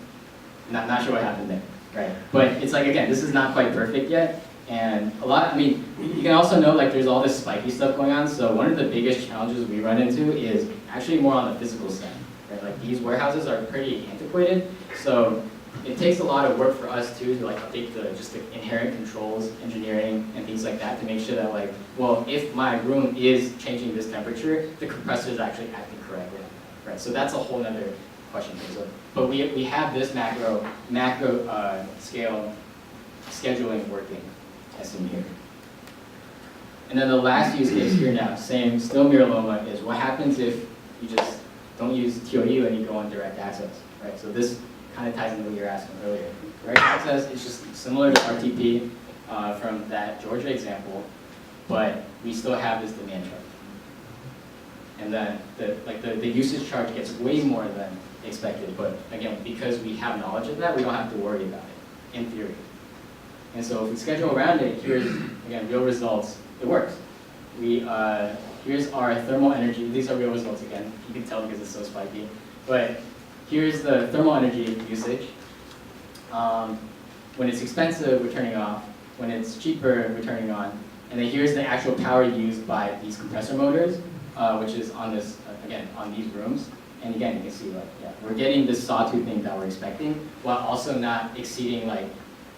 Speaker 8: not sure what happened there, right? But it's like, again, this is not quite perfect yet. And you can also know like there's all this spiky stuff going on. So one of the biggest challenges we run into is actually more on the physical side. Right? Like these warehouses are pretty antiquated, so it takes a lot of work for us too to like update just the inherent controls, engineering, and things like that to make sure that like, well, if my room is changing this temperature, the compressor is actually acting correctly, right? So that's a whole nother question. So, but we have this macro scale scheduling working. As in here. And then the last use case here now, still Miraloma, is what happens if you just don't use TOU and you go on direct access, right? So this kind of ties into what you were asking earlier. Direct access is just similar to RTP from that Georgia example, but we still have this demand charge. And then the usage charge gets way more than expected, but again, because we have knowledge of that, we don't have to worry about it, in theory. And so if we schedule around it, here's, again, real results, it works. Here's our thermal energy, these are real results again, you can tell because it's so spiky, but here's the thermal energy usage. When it's expensive, we're turning off. When it's cheaper, we're turning on. And then here's the actual power used by these compressor motors, which is on this, again, on these rooms. And again, you can see, like, yeah, we're getting this sawtooth thing that we're expecting, while also not exceeding like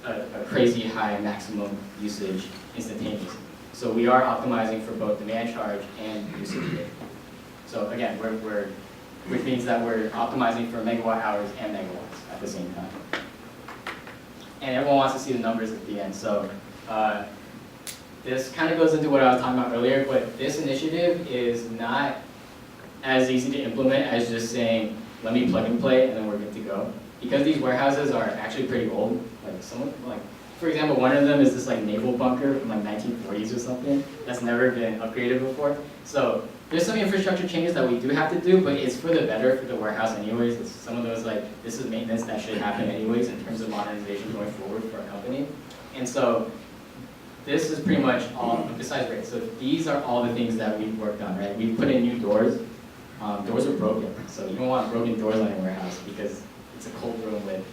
Speaker 8: a crazy high maximum usage instantaneously. So we are optimizing for both demand charge and usage rate. So again, which means that we're optimizing for megawatt hours and megawatts at the same time. And everyone wants to see the numbers at the end. So this kind of goes into what I was talking about earlier, but this initiative is not as easy to implement as just saying, let me plug and play and then we're good to go. Because these warehouses are actually pretty old. For example, one of them is this like naval bunker from like 1940s or something that's never been upgraded before. So there's some infrastructure changes that we do have to do, but it's for the better for the warehouse anyways. It's some of those like, this is maintenance that should happen anyways in terms of modernization going forward for a company. And so this is pretty much all, besides rates. So these are all the things that we've worked on, right? We've put in new doors. Doors are broken, so you don't want broken doors on your warehouse because it's a cold room with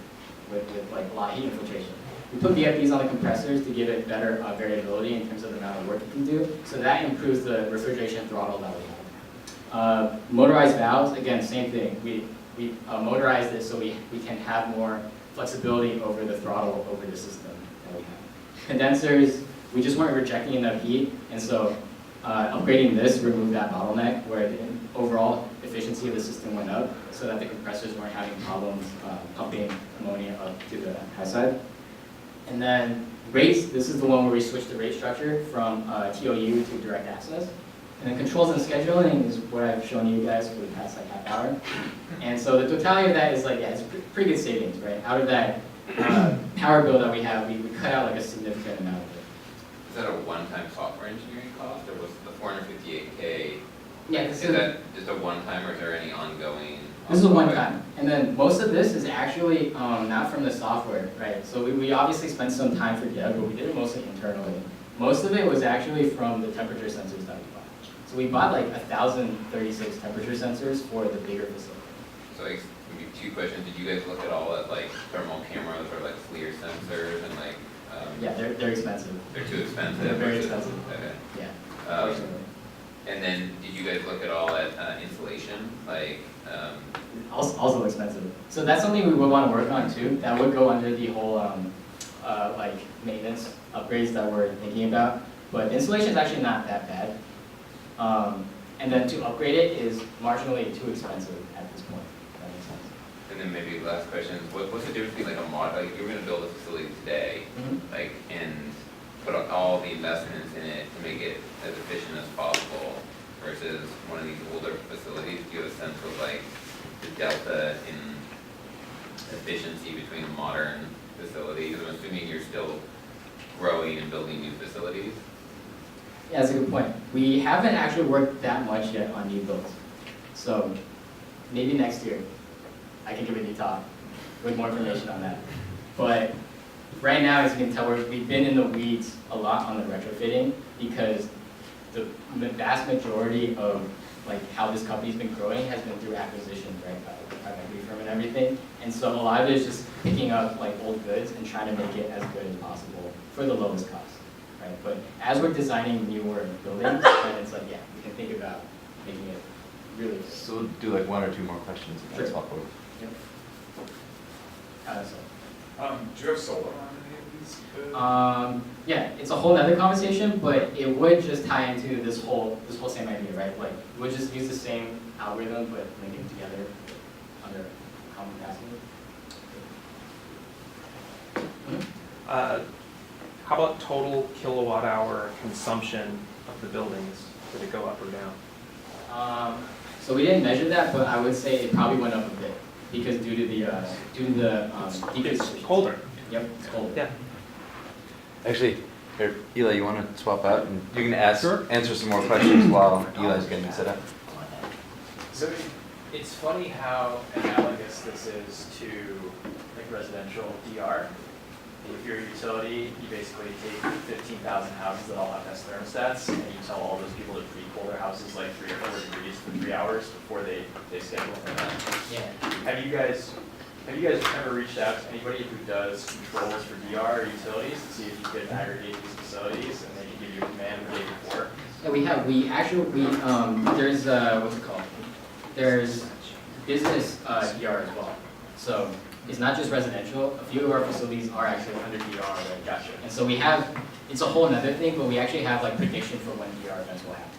Speaker 8: like a lot of heat infiltration. We put VFDs on the compressors to give it better variability in terms of the amount of work it can do. So that improves the refrigeration throttle that we have. Motorized valves, again, same thing. We motorized it so we can have more flexibility over the throttle over the system that we have. Condensers, we just weren't rejecting enough heat, and so upgrading this removed that bottleneck where the overall efficiency of the system went up so that the compressors weren't having problems pumping ammonia up to the high side. And then rates, this is the one where we switched the rate structure from TOU to direct access. And then controls and scheduling is what I've shown you guys for the past like half hour. And so the totality of that is like, yeah, it's pretty good savings, right? Out of that power bill that we have, we cut out like a significant amount of it.
Speaker 9: Is that a one-time software engineering cost, or was the 458K?
Speaker 8: Yeah,
Speaker 9: is that just a one-time, or is there any ongoing?
Speaker 8: This is a one-time, and then most of this is actually not from the software, right? So we obviously spent some time for dev, but we did it mostly internally. Most of it was actually from the temperature sensors that we bought. So we bought like 1,036 temperature sensors for the bigger facility.
Speaker 9: So like, maybe two questions. Did you guys look at all at like thermal cameras or like FLIR sensors and like?
Speaker 8: Yeah, they're expensive.
Speaker 9: They're too expensive.
Speaker 8: They're very expensive.
Speaker 9: Okay.
Speaker 8: Yeah.
Speaker 9: And then did you guys look at all at insulation, like?
Speaker 8: Also expensive. So that's something we would want to work on too. That would go under the whole like maintenance upgrades that we're thinking about. But insulation is actually not that bad. And then to upgrade it is marginally too expensive at this point. That makes sense.
Speaker 9: And then maybe the last question is, what's the difference between like a mod, like you're going to build a facility today, like, and put all the investments in it to make it as efficient as possible versus one of these older facilities? Do you have a sense of like the delta in efficiency between a modern facility? Because I'm assuming you're still growing and building new facilities.
Speaker 8: Yeah, that's a good point. We haven't actually worked that much yet on new builds. So maybe next year I can give a new talk with more information on that. But right now, as you can tell, we've been in the weeds a lot on the retrofitting because the vast majority of like how this company's been growing has been through acquisitions, right, by the private equity firm and everything. And so a lot of it is just picking up like old goods and trying to make it as good as possible for the lowest cost, right? But as we're designing newer buildings, then it's like, yeah, we can think about making it really good.
Speaker 1: So we'll do like one or two more questions if that's helpful.
Speaker 8: Yep.
Speaker 11: Do you have solar on any of these?
Speaker 8: Yeah, it's a whole other conversation, but it would just tie into this whole same idea, right? Like, we'll just use the same algorithm, but link it together under common capacity.
Speaker 13: How about total kilowatt hour consumption of the buildings? Did it go up or down?
Speaker 8: So we didn't measure that, but I would say it probably went up a bit because due to the decrease.
Speaker 13: It's colder.
Speaker 8: Yep, it's colder.
Speaker 13: Yeah.
Speaker 1: Actually,
Speaker 7: Here, Eli, you want to swap out and you can answer some more questions while Eli's getting set up.
Speaker 6: So it's funny how analogous this is to like residential DR. If you're a utility, you basically take 15,000 houses that all have S thermostats, and you tell all those people to pre-cool their houses like 3 or 4 degrees for 3 hours before they schedule for that.
Speaker 8: Yeah.
Speaker 6: Have you guys ever reached out to anybody who does controls for DR or utilities to see if you could aggregate these facilities and they can give you a command the day before?
Speaker 8: Yeah, there's, what's it called? There's business DR as well. So it's not just residential. A few of our facilities are actually under DR already.
Speaker 6: Gotcha.
Speaker 8: And so we have, it's a whole nother thing, but we actually have like prediction for when DR events will happen.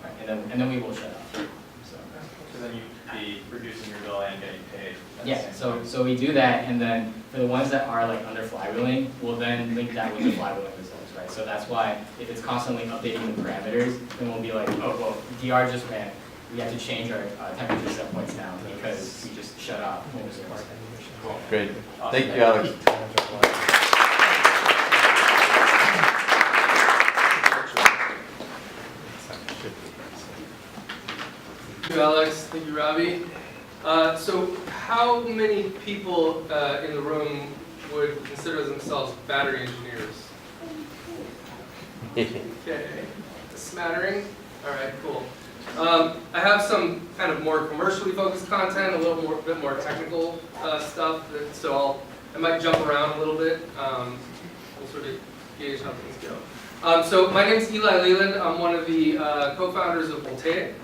Speaker 8: Right? And then we will shut off.
Speaker 6: So then you'd be reducing your bill and getting paid. at the
Speaker 8: Yeah,
Speaker 6: same time.
Speaker 8: so we do that, and then for the ones that are like under flywheeling, we'll then link that with the flywheeling results, right? So that's why if it's constantly updating the parameters, then we'll be like, oh, well, DR just ran. We have to change our temperature set points down because we just shut off when it was.
Speaker 7: Great.
Speaker 6: Awesome.
Speaker 7: Thank you, Alex.
Speaker 14: Thank you, Alex. Thank you, Robbie. So how many people in the room would consider themselves battery engineers? Okay, a smattering. All right, cool. I have some kind of more commercially focused content, a bit more technical stuff. So I might jump around a little bit. We'll sort of gauge how things go. So my name is Eli Leland. I'm one of the co-founders of Voltaiq.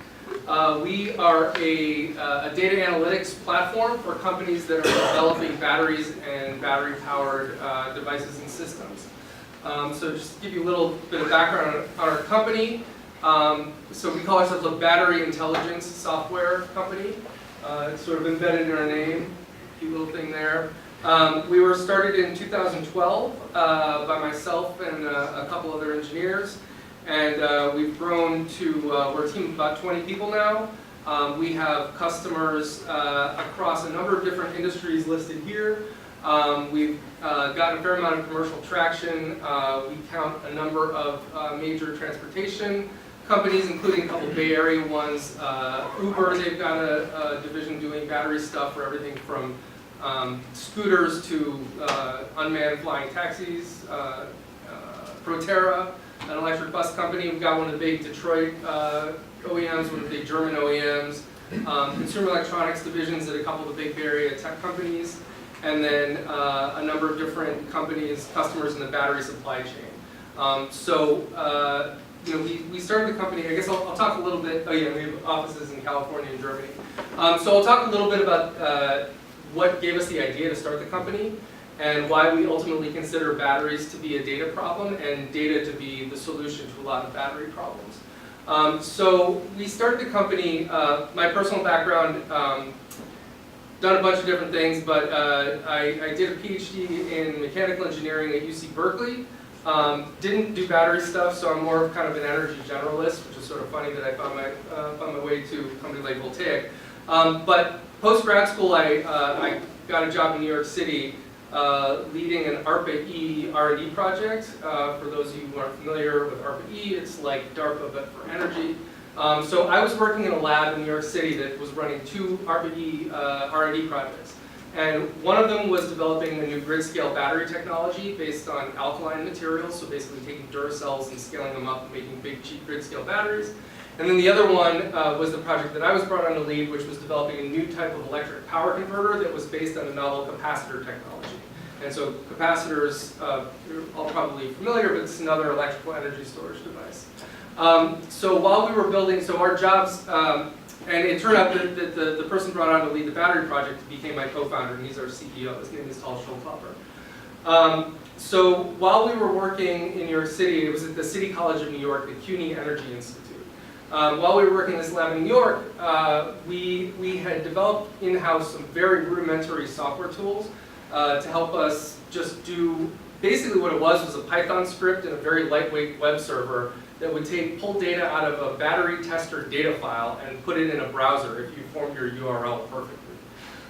Speaker 14: We are a data analytics platform for companies that are developing batteries and battery-powered devices and systems. So just to give you a little bit of background on our company. So we call ourselves a battery intelligence software company. It's sort of embedded in our name, cute little thing there. We were started in 2012 by myself and a couple other engineers. And we've grown to, we're a team of about 20 people now. We have customers across a number of different industries listed here. We've gotten a fair amount of commercial traction. We count a number of major transportation companies, including a couple Bay Area ones. Uber, they've got a division doing battery stuff for everything from scooters to unmanned flying taxis. Proterra, an electric bus company. We've got one of the big Detroit OEMs, one of the big German OEMs. Consumer electronics divisions at a couple of the big Bay Area tech companies. And then a number of different companies, customers in the battery supply chain. You know, we started the company, I guess I'll talk a little bit, we have offices in California and Germany. So I'll talk a little bit about what gave us the idea to start the company and why we ultimately consider batteries to be a data problem and data to be the solution to a lot of battery problems. So we started the company, my personal background, done a bunch of different things, but I did a PhD in mechanical engineering at UC Berkeley. Didn't do battery stuff, so I'm more of kind of an energy generalist, which is sort of funny that I found my way to a company like Voltaiq. But post-grad school, I got a job in New York City leading an ARPA-E R&D project. For those of you who aren't familiar with ARPA-E, it's like DARPA, but for energy. So I was working in a lab in New York City that was running 2 ARPA-E R&D projects. And one of them was developing a new grid-scale battery technology based on alkaline materials, so basically taking Duracells and scaling them up and making big, cheap grid-scale batteries. And then the other one was the project that I was brought on to lead, which was developing a new type of electric power converter that was based on a novel capacitor technology. And so capacitors, you're all probably familiar, but it's another electrical energy storage device. So while we were building, so our jobs, and it turned out that the person brought on to lead the battery project became my co-founder, and he's our CEO. His name is Tal Schulthofer. So while we were working in New York City, it was at the City College of New York, the CUNY Energy Institute. While we were working in this lab in New York, we had developed in-house some very rudimentary software tools to help us just do, basically what it was a Python script and a very lightweight web server that would pull data out of a battery tester data file and put it in a browser if you formed your URL perfectly,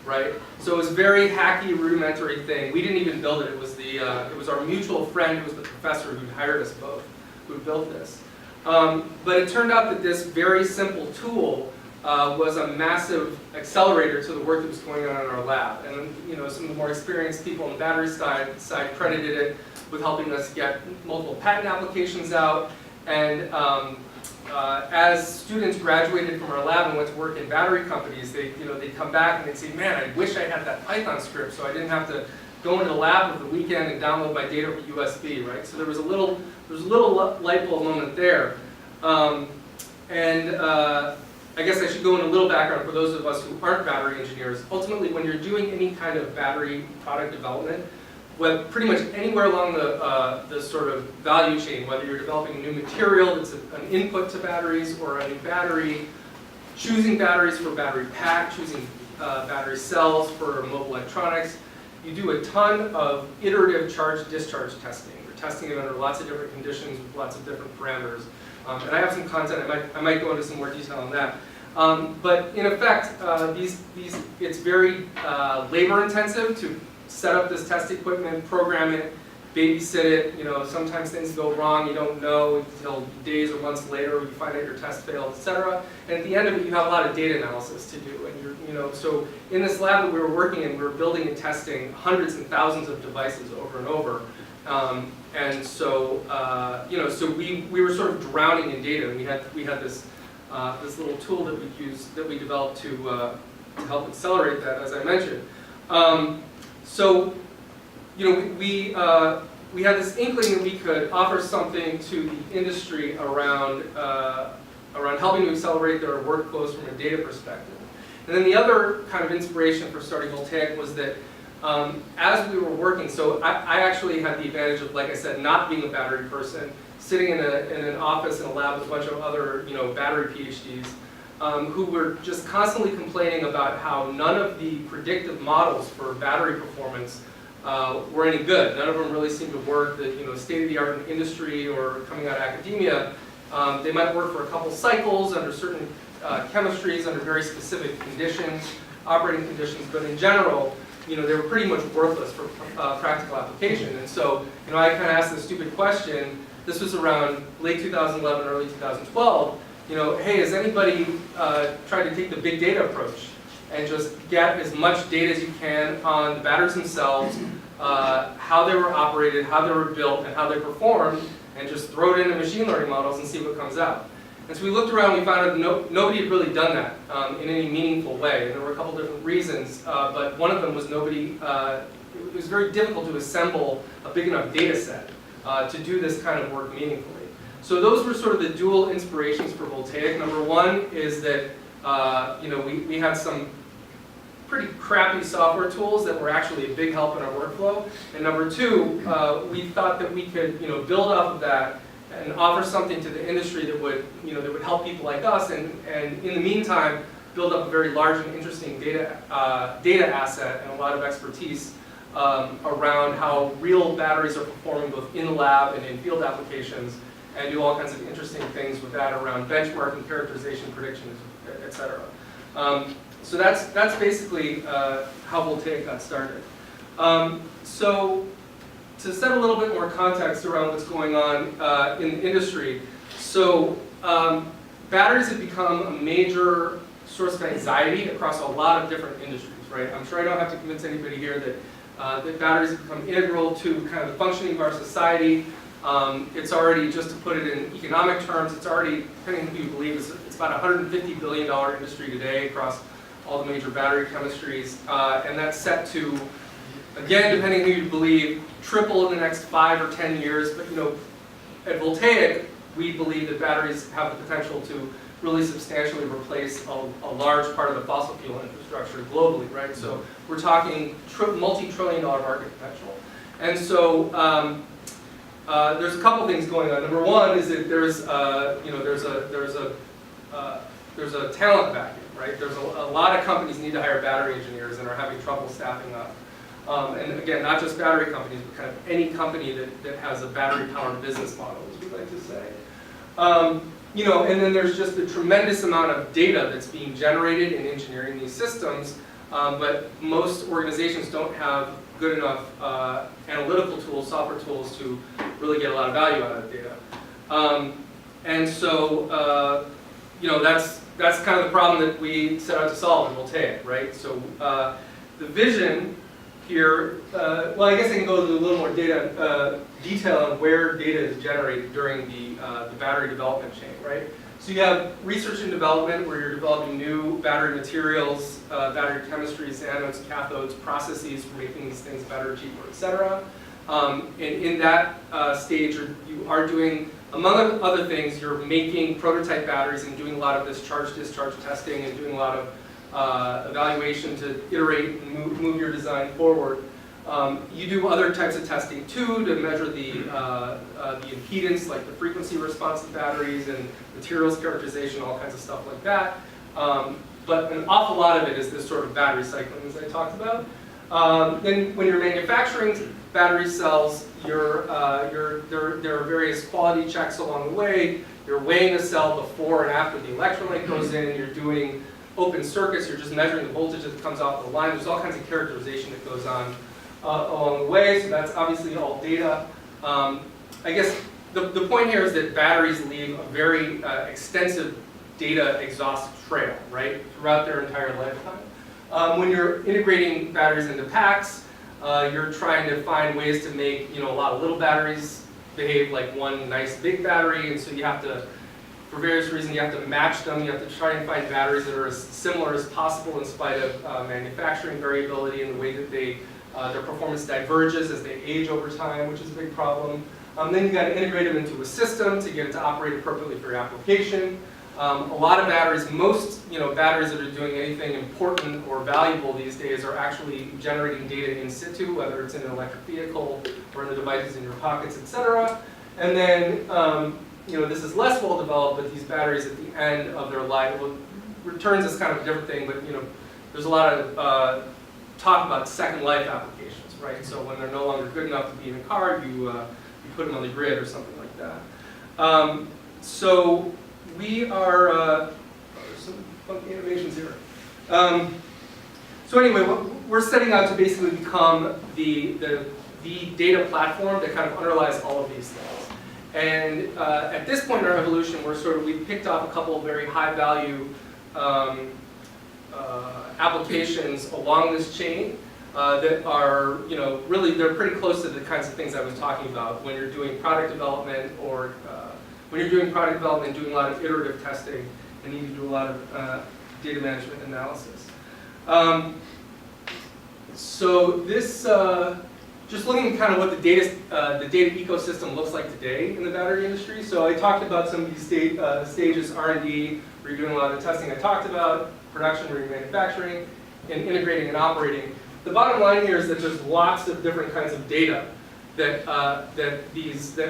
Speaker 14: right? So it was a very hacky, rudimentary thing. We didn't even build it. It was our mutual friend who was the professor who hired us both who built this. But it turned out that this very simple tool was a massive accelerator to the work that was going on in our lab. And some of the more experienced people on the battery side credited it with helping us get multiple patent applications out. And as students graduated from our lab and went to work in battery companies, they'd come back and they'd say, man, I wish I had that Python script so I didn't have to go into the lab over the weekend and download my data over USB, right? So there was a little light bulb moment there. I guess I should go into a little background for those of us who aren't battery engineers. Ultimately, when you're doing any kind of battery product development, pretty much anywhere along the sort of value chain, whether you're developing a new material that's an input to batteries or a new battery, choosing batteries for battery pack, choosing battery cells for mobile electronics, you do a ton of iterative charge-discharge testing. You're testing it under lots of different conditions with lots of different parameters. And I have some content, I might go into some more detail on that. But in effect, it's very labor intensive to set up this test equipment, program it, babysit it. Sometimes things go wrong, you don't know until days or months later, you find out your test failed, etc. And at the end of it, you have a lot of data analysis to do. And so in this lab that we were working in, we were building and testing hundreds and thousands of devices over and over. And so, so we were sort of drowning in data. And we had this little tool that we developed to help accelerate that, as I mentioned. So, we had this inkling that we could offer something to the industry around helping to accelerate their workflows from a data perspective. And then the other kind of inspiration for starting Voltaiq was that as we were working, so I actually had the advantage of, like I said, not being a battery person, sitting in an office in a lab with a bunch of other battery PhDs who were just constantly complaining about how none of the predictive models for battery performance were any good. None of them really seemed to work. That state-of-the-art in industry or coming out of academia, they might work for a couple cycles under certain chemistries, under very specific conditions, operating conditions, but in general, they were pretty much worthless for practical application. And so, I kind of asked this stupid question. This was around late 2011, early 2012. Hey, has anybody tried to take the big data approach and just get as much data as you can on the batteries themselves, how they were operated, how they were built, and how they performed, and just throw it into machine learning models and see what comes out? And so we looked around and we found out nobody had really done that in any meaningful way. And there were a couple different reasons, but one of them was it was very difficult to assemble a big enough data set to do this kind of work meaningfully. So those were sort of the dual inspirations for Voltaiq. Number one is that we had some pretty crappy software tools that were actually a big help in our workflow. And number two, we thought that we could build off of that and offer something to the industry that would help people like us, and in the meantime build up a very large and interesting data asset and a lot of expertise around how real batteries are performing both in the lab and in field applications, and do all kinds of interesting things with that around benchmarking, characterization, predictions, etc. So that's basically how Voltaiq got started. So to set a little bit more context around what's going on in the industry, so batteries have become a major source of anxiety across a lot of different industries, right? I'm sure I don't have to convince anybody here that batteries have become integral to kind of the functioning of our society. It's already, just to put it in economic terms, it's already, depending on who you believe, it's about a $150 billion industry today across all the major battery chemistries, and that's set to, again, depending on who you believe, triple in the next 5 or 10 years. But at Voltaiq, we believe that batteries have the potential to really substantially replace a large part of the fossil fuel infrastructure globally, right? So we're talking multi-trillion-dollar market potential. And so there's a couple things going on. Number one is that there's a talent vacuum, right? There's a lot of companies need to hire battery engineers and are having trouble staffing up. And again, not just battery companies, but kind of any company that has a battery-powered business model, as we like to say. And then there's just the tremendous amount of data that's being generated in engineering these systems but most organizations don't have good enough analytical tools, software tools to really get a lot of value out of data. And so, that's kind of the problem that we set out to solve in Voltaiq, right? So the vision here, well, I guess I can go into a little more detail on where data is generated during the battery development chain, right? So you have research and development where you're developing new battery materials, battery chemistries, anodes, cathodes, processes for making these things better, cheaper, et cetera. And in that stage, you are doing, among other things, you're making prototype batteries and doing a lot of this charge-discharge testing and doing a lot of evaluation to iterate and move your design forward. You do other types of testing too to measure the impedance, like the frequency response of batteries and materials characterization, all kinds of stuff like that. But an awful lot of it is this sort of battery cycling, as I talked about. Then when you're manufacturing battery cells, there are various quality checks along the way. You're weighing the cell before and after the electrolyte goes in. You're doing open circuits. You're just measuring the voltage that comes off the line. There's all kinds of characterization that goes on along the way. So that's obviously all data. I guess the point here is that batteries leave a very extensive data exhaust trail, right, throughout their entire lifetime. When you're integrating batteries into packs, you're trying to find ways to make a lot of little batteries behave like one nice big battery, and so you have to, for various reasons, you have to match them. You have to try and find batteries that are as similar as possible in spite of manufacturing variability in the way that their performance diverges as they age over time, which is a big problem. Then you've got to integrate them into a system to get it to operate appropriately for your application. A lot of batteries, most batteries that are doing anything important or valuable these days are actually generating data in situ, whether it's in an electric vehicle or in the devices in your pockets, etc. And then this is less well developed, but these batteries at the end of their life, well, returns is kind of a different thing, but there's a lot of talk about second life applications, right? So when they're no longer good enough to be in a car, you put them on the grid or something like that. So we are, there's some funky animations here. So anyway, we're setting out to basically become the data platform that kind of underlies all of these things. And at this point in our evolution, we've picked off a couple of very high value applications along this chain that are, really they're pretty close to the kinds of things I was talking about when you're doing product development or when you're doing product development, doing a lot of iterative testing, and need to do a lot of data management analysis. So this, just looking at kind of what the data ecosystem looks like today in the battery industry. So I talked about some of these stages, R&D, where you're doing a lot of the testing I talked about, production, where you're manufacturing, and integrating and operating. The bottom line here is that there's lots of different kinds of data that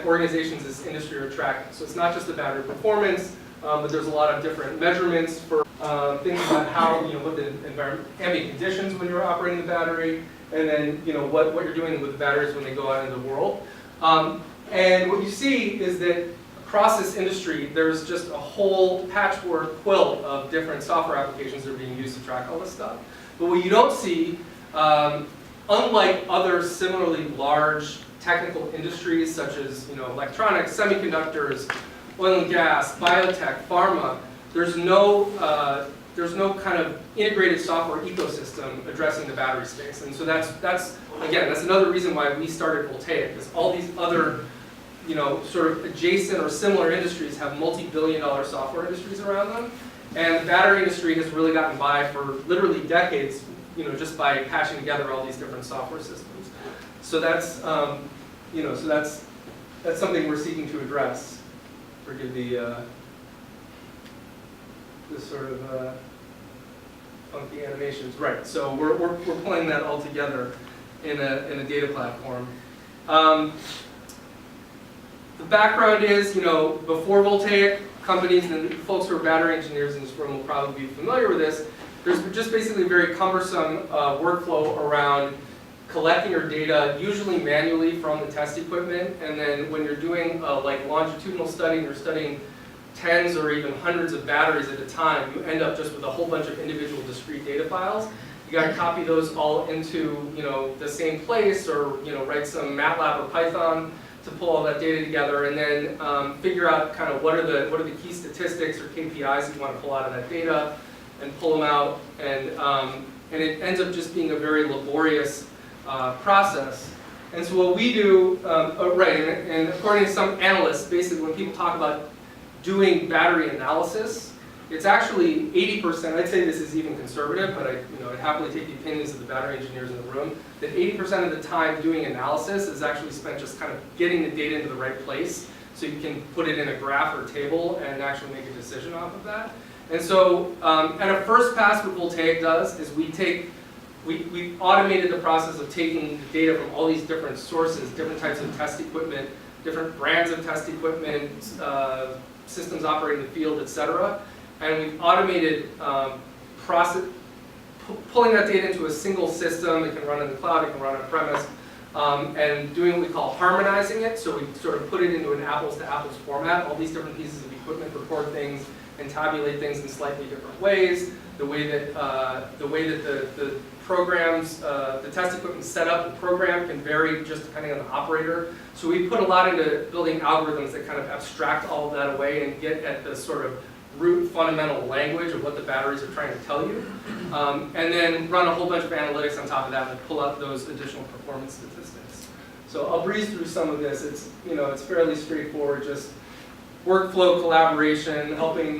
Speaker 14: organizations in this industry are tracking. So it's not just the battery performance, but there's a lot of different measurements for things about how, what the ambient conditions when you're operating the battery, and then what you're doing with the batteries when they go out into the world. And what you see is that across this industry, there's just a whole patchwork quilt of different software applications that are being used to track all this stuff. But what you don't see, unlike other similarly large technical industries such as electronics, semiconductors, oil and gas, biotech, pharma, there's no kind of integrated software ecosystem addressing the battery space. And so that's another reason why we started Voltaiq, because all these other sort of adjacent or similar industries have multi-billion-dollar software industries around them. And the battery industry has really gotten by for literally decades, just by patching together all these different software systems. So that's, that's something we're seeking to address. Forgive the sort of funky animations. Right. So we're pulling that all together in a data platform. The background is, before Voltaiq, companies and the folks who are battery engineers in this room will probably be familiar with this. There's just basically a very cumbersome workflow around collecting your data, usually manually from the test equipment, and then when you're doing like longitudinal study and you're studying tens or even hundreds of batteries at a time, you end up just with a whole bunch of individual discrete data files. You got to copy those all into, the same place, or, write some MATLAB or Python to pull all that data together, and then figure out kind of what are the key statistics or KPIs that you want to pull out of that data, and pull them out, and it ends up just being a very laborious process. And so what we do, and according to some analysts, basically when people talk about doing battery analysis, it's actually 80%, I'd say this is even conservative, but I'd happily take the opinions of the battery engineers in the room, that 80% of the time doing analysis is actually spent just kind of getting the data into the right place, so you can put it in a graph or table and actually make a decision off of that. And so at a first pass, what Voltaiq does is we automated the process of taking the data from all these different sources, different types of test equipment, different brands of test equipment, systems operating in the field, etc. And we've automated pulling that data into a single system. It can run in the cloud, it can run on premise, and doing what we call harmonizing it. So we sort of put it into an apples to apples format. All these different pieces of equipment record things and tabulate things in slightly different ways. The way that the programs, the test equipment set up and program can vary just depending on the operator. So we put a lot into building algorithms that kind of abstract all of that away and get at the sort of root fundamental language of what the batteries are trying to tell you. And then run a whole bunch of analytics on top of that and pull out those additional performance statistics. So I'll breeze through some of this. It's fairly straightforward, just workflow collaboration, helping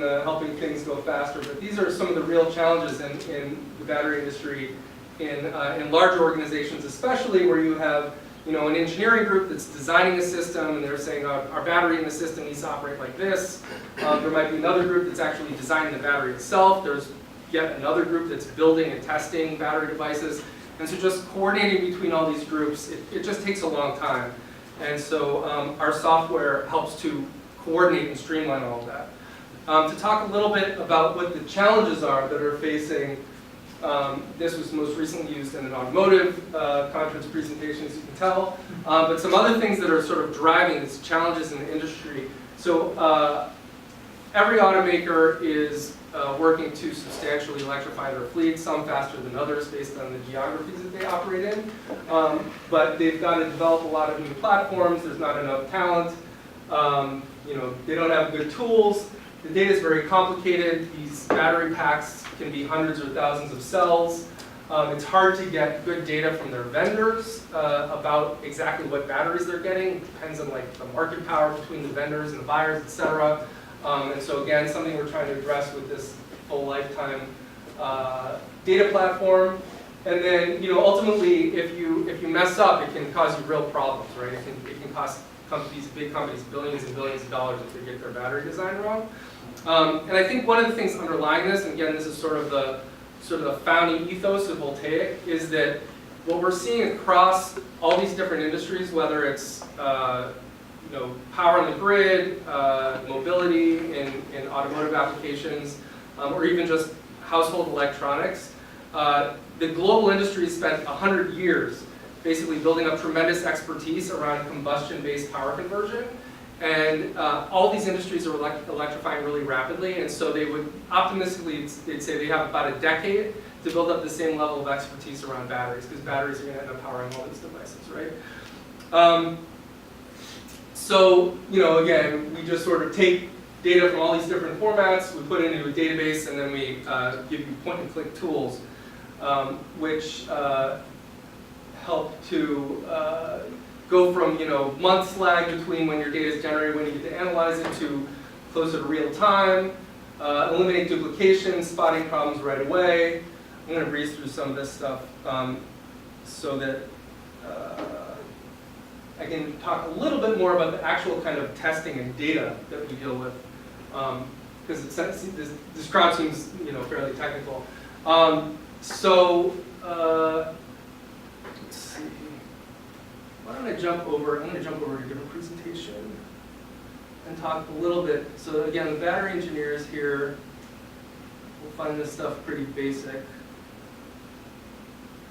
Speaker 14: things go faster. But these are some of the real challenges in the battery industry, in large organizations, especially where you have an engineering group that's designing a system, and they're saying our battery in the system needs to operate like this. There might be another group that's actually designing the battery itself. There's yet another group that's building and testing battery devices. And so just coordinating between all these groups, it just takes a long time. And so our software helps to coordinate and streamline all of that. To talk a little bit about what the challenges are that are facing, this was most recently used in an automotive conference presentation, as you can tell, but some other things that are sort of driving these challenges in the industry. So every automaker is working to substantially electrify their fleet, some faster than others based on the geographies that they operate in. But they've got to develop a lot of new platforms. There's not enough talent. They don't have good tools. The data is very complicated. These battery packs can be hundreds or thousands of cells. It's hard to get good data from their vendors about exactly what batteries they're getting. It depends on the market power between the vendors and the buyers, etc. And so again, something we're trying to address with this full lifetime data platform. And then ultimately, if you mess up, it can cause you real problems, right? It can cost big companies billions and billions of dollars if they get their battery design wrong. And I think one of the things underlying this, and again, this is sort of the founding ethos of Voltaiq, is that what we're seeing across all these different industries, whether it's power on the grid, mobility in automotive applications, or even just household electronics, the global industry spent 100 years basically building up tremendous expertise around combustion-based power conversion. And all these industries are electrifying really rapidly, and so they would optimistically, they'd say they have about a decade to build up the same level of expertise around batteries, because batteries are going to end up powering all these devices, right? So, again, we just sort of take data from all these different formats, we put it into a database, and then we give you point-and-click tools, which help to go from months lag between when your data is generated, when you get to analyze it, to closer to real time, eliminate duplication, spotting problems right away. I'm going to breeze through some of this stuff so that I can talk a little bit more about the actual kind of testing and data that we deal with, because this crowd seems fairly technical. Let's see. Why don't I jump over? I'm going to jump over to a different presentation and talk a little bit. So again, the battery engineers here will find this stuff pretty basic.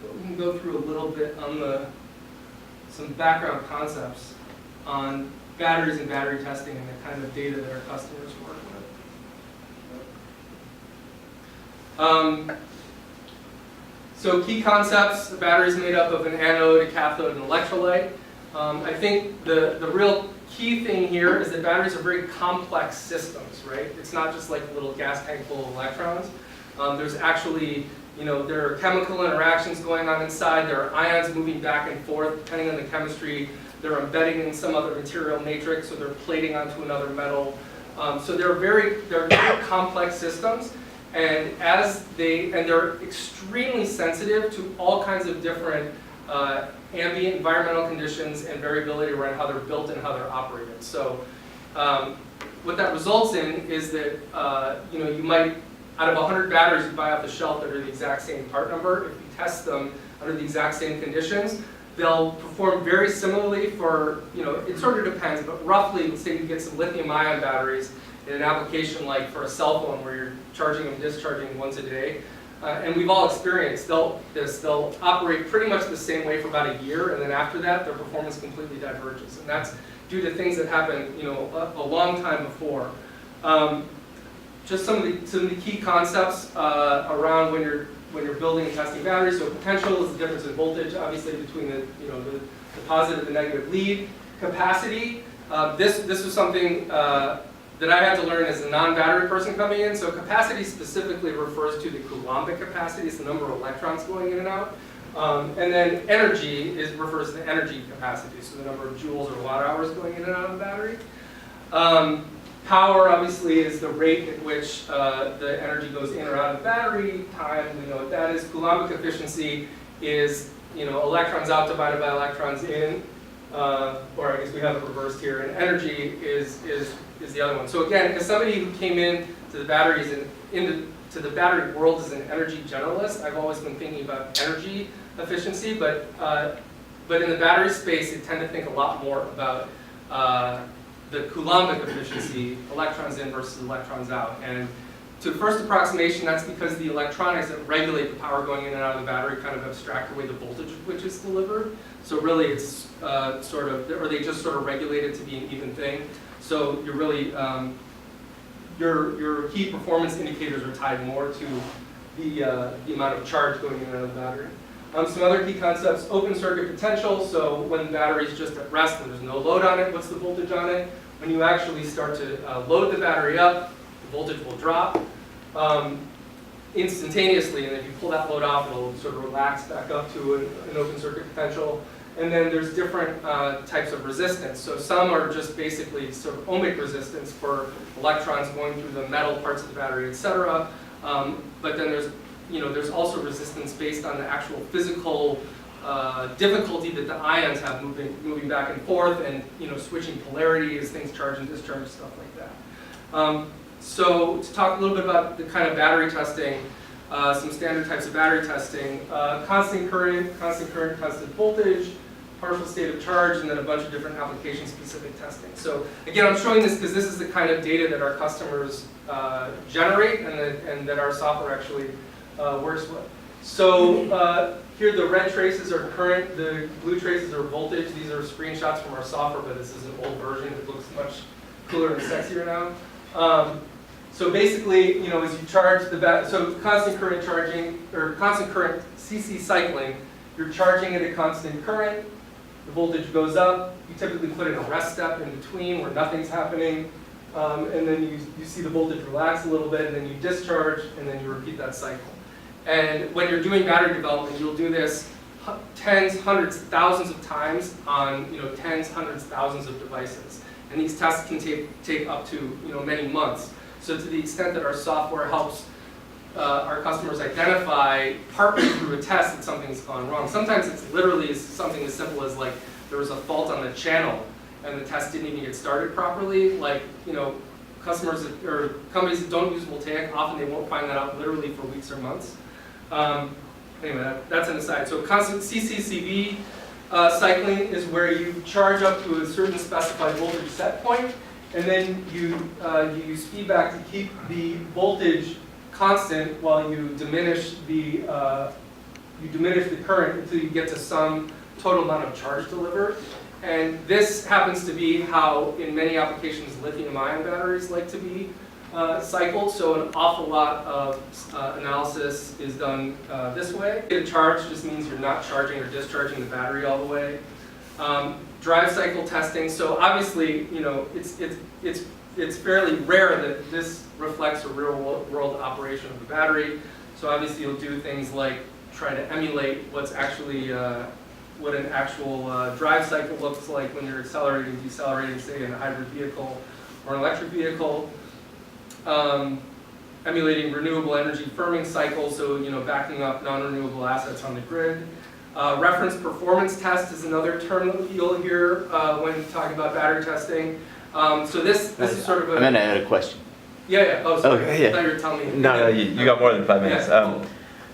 Speaker 14: But we can go through a little bit on some background concepts on batteries and battery testing and the kind of data that our customers work with. So key concepts, the battery is made up of an anode, a cathode, and an electrolyte. I think the real key thing here is that batteries are very complex systems, right? It's not just like a little gas tank full of electrons. There's actually, there are chemical interactions going on inside. There are ions moving back and forth depending on the chemistry. They're embedding in some other material matrix, so they're plating onto another metal. So they're very complex systems, and they're extremely sensitive to all kinds of different ambient environmental conditions and variability around how they're built and how they're operated. So what that results in is that you might, out of 100 batteries you buy off the shelf that are the exact same part number, if you test them under the exact same conditions, they'll perform very similarly for, it sort of depends, but roughly, let's say you get some lithium-ion batteries in an application like for a cell phone where you're charging and discharging once a day. And we've all experienced they'll operate pretty much the same way for about a year, and then after that, their performance completely diverges. And that's due to things that happened, a long time before. Just some of the key concepts around when you're building and testing batteries. So potential is the difference in voltage, obviously, between the positive and negative lead. Capacity, this was something that I had to learn as a non-battery person coming in. So capacity specifically refers to the coulombic capacity, it's the number of electrons going in and out. And then energy refers to the energy capacity, so the number of joules or watt hours going in and out of the battery. Power, obviously, is the rate at which the energy goes in or out of the battery. Time, we know what that is. Coulombic efficiency is electrons out divided by electrons in, or I guess we have it reversed here. And energy is the other one. So again, as somebody who came in to the batteries and to the battery world as an energy generalist, I've always been thinking about energy efficiency, but in the battery space, you tend to think a lot more about the coulombic efficiency, electrons in versus electrons out. And to the first approximation, that's because the electronics that regulate the power going in and out of the battery kind of abstract away the voltage which is delivered. So really it's or they just sort of regulate it to be an even thing. So you're really, your key performance indicators are tied more to the amount of charge going in and out of the battery. Some other key concepts, open circuit potential. So when the battery is just at rest and there's no load on it, what's the voltage on it? When you actually start to load the battery up, the voltage will drop instantaneously, and if you pull that load off, it'll sort of relax back up to an open circuit potential. And then there's different types of resistance. So some are just basically sort of ohmic resistance for electrons going through the metal parts of the battery, etc. But then there's also resistance based on the actual physical difficulty that the ions have moving back and forth, and switching polarity as things charge and discharge, stuff like that. So to talk a little bit about the kind of battery testing, some standard types of battery testing, constant current, constant voltage, partial state of charge, and then a bunch of different application-specific testing. So again, I'm showing this because this is the kind of data that our customers generate and that our software actually works with. So here the red traces are current, the blue traces are voltage. These are screenshots from our software, but this is an old version. It looks much cooler and sexier now. So basically, as you charge the battery, so constant current charging, or constant current CC cycling, you're charging at a constant current, the voltage goes up, you typically put in a rest step in between where nothing's happening, and then you see the voltage relax a little bit, and then you discharge, and then you repeat that cycle. And when you're doing battery development, you'll do this tens, hundreds, thousands of times on tens, hundreds, thousands of devices. And these tests can take up to many months. So to the extent that our software helps our customers identify partly through a test that something's gone wrong. Sometimes it's literally something as simple as like there was a fault on the channel and the test didn't even get started properly. Like customers or companies that don't use Voltaiq, often they won't find that out literally for weeks or months. Anyway, that's an aside. So constant CCCV cycling is where you charge up to a certain specified voltage set point, and then you use feedback to keep the voltage constant while you diminish the current until you get to some total amount of charge delivered. And this happens to be how, in many applications, lithium-ion batteries like to be cycled, so an awful lot of analysis is done this way. Get a charge just means you're not charging or discharging the battery all the way. Drive cycle testing, so obviously, you know, it's fairly rare that this reflects a real world operation of the battery. So obviously you'll do things like try to emulate what's actually, what an actual drive cycle looks like when you're accelerating, decelerating, say in a hybrid vehicle or an electric vehicle. Emulating renewable energy firming cycles, so you know, backing up non-renewable assets on the grid. Reference performance test is another term that you'll hear when talking about battery testing. So this is sort of a...
Speaker 1: I meant I had a question.
Speaker 14: Yeah. Oh, sorry.
Speaker 1: Okay, yeah.
Speaker 14: I thought you were telling me.
Speaker 1: No, you got more than 5 minutes.
Speaker 14: Yeah, cool.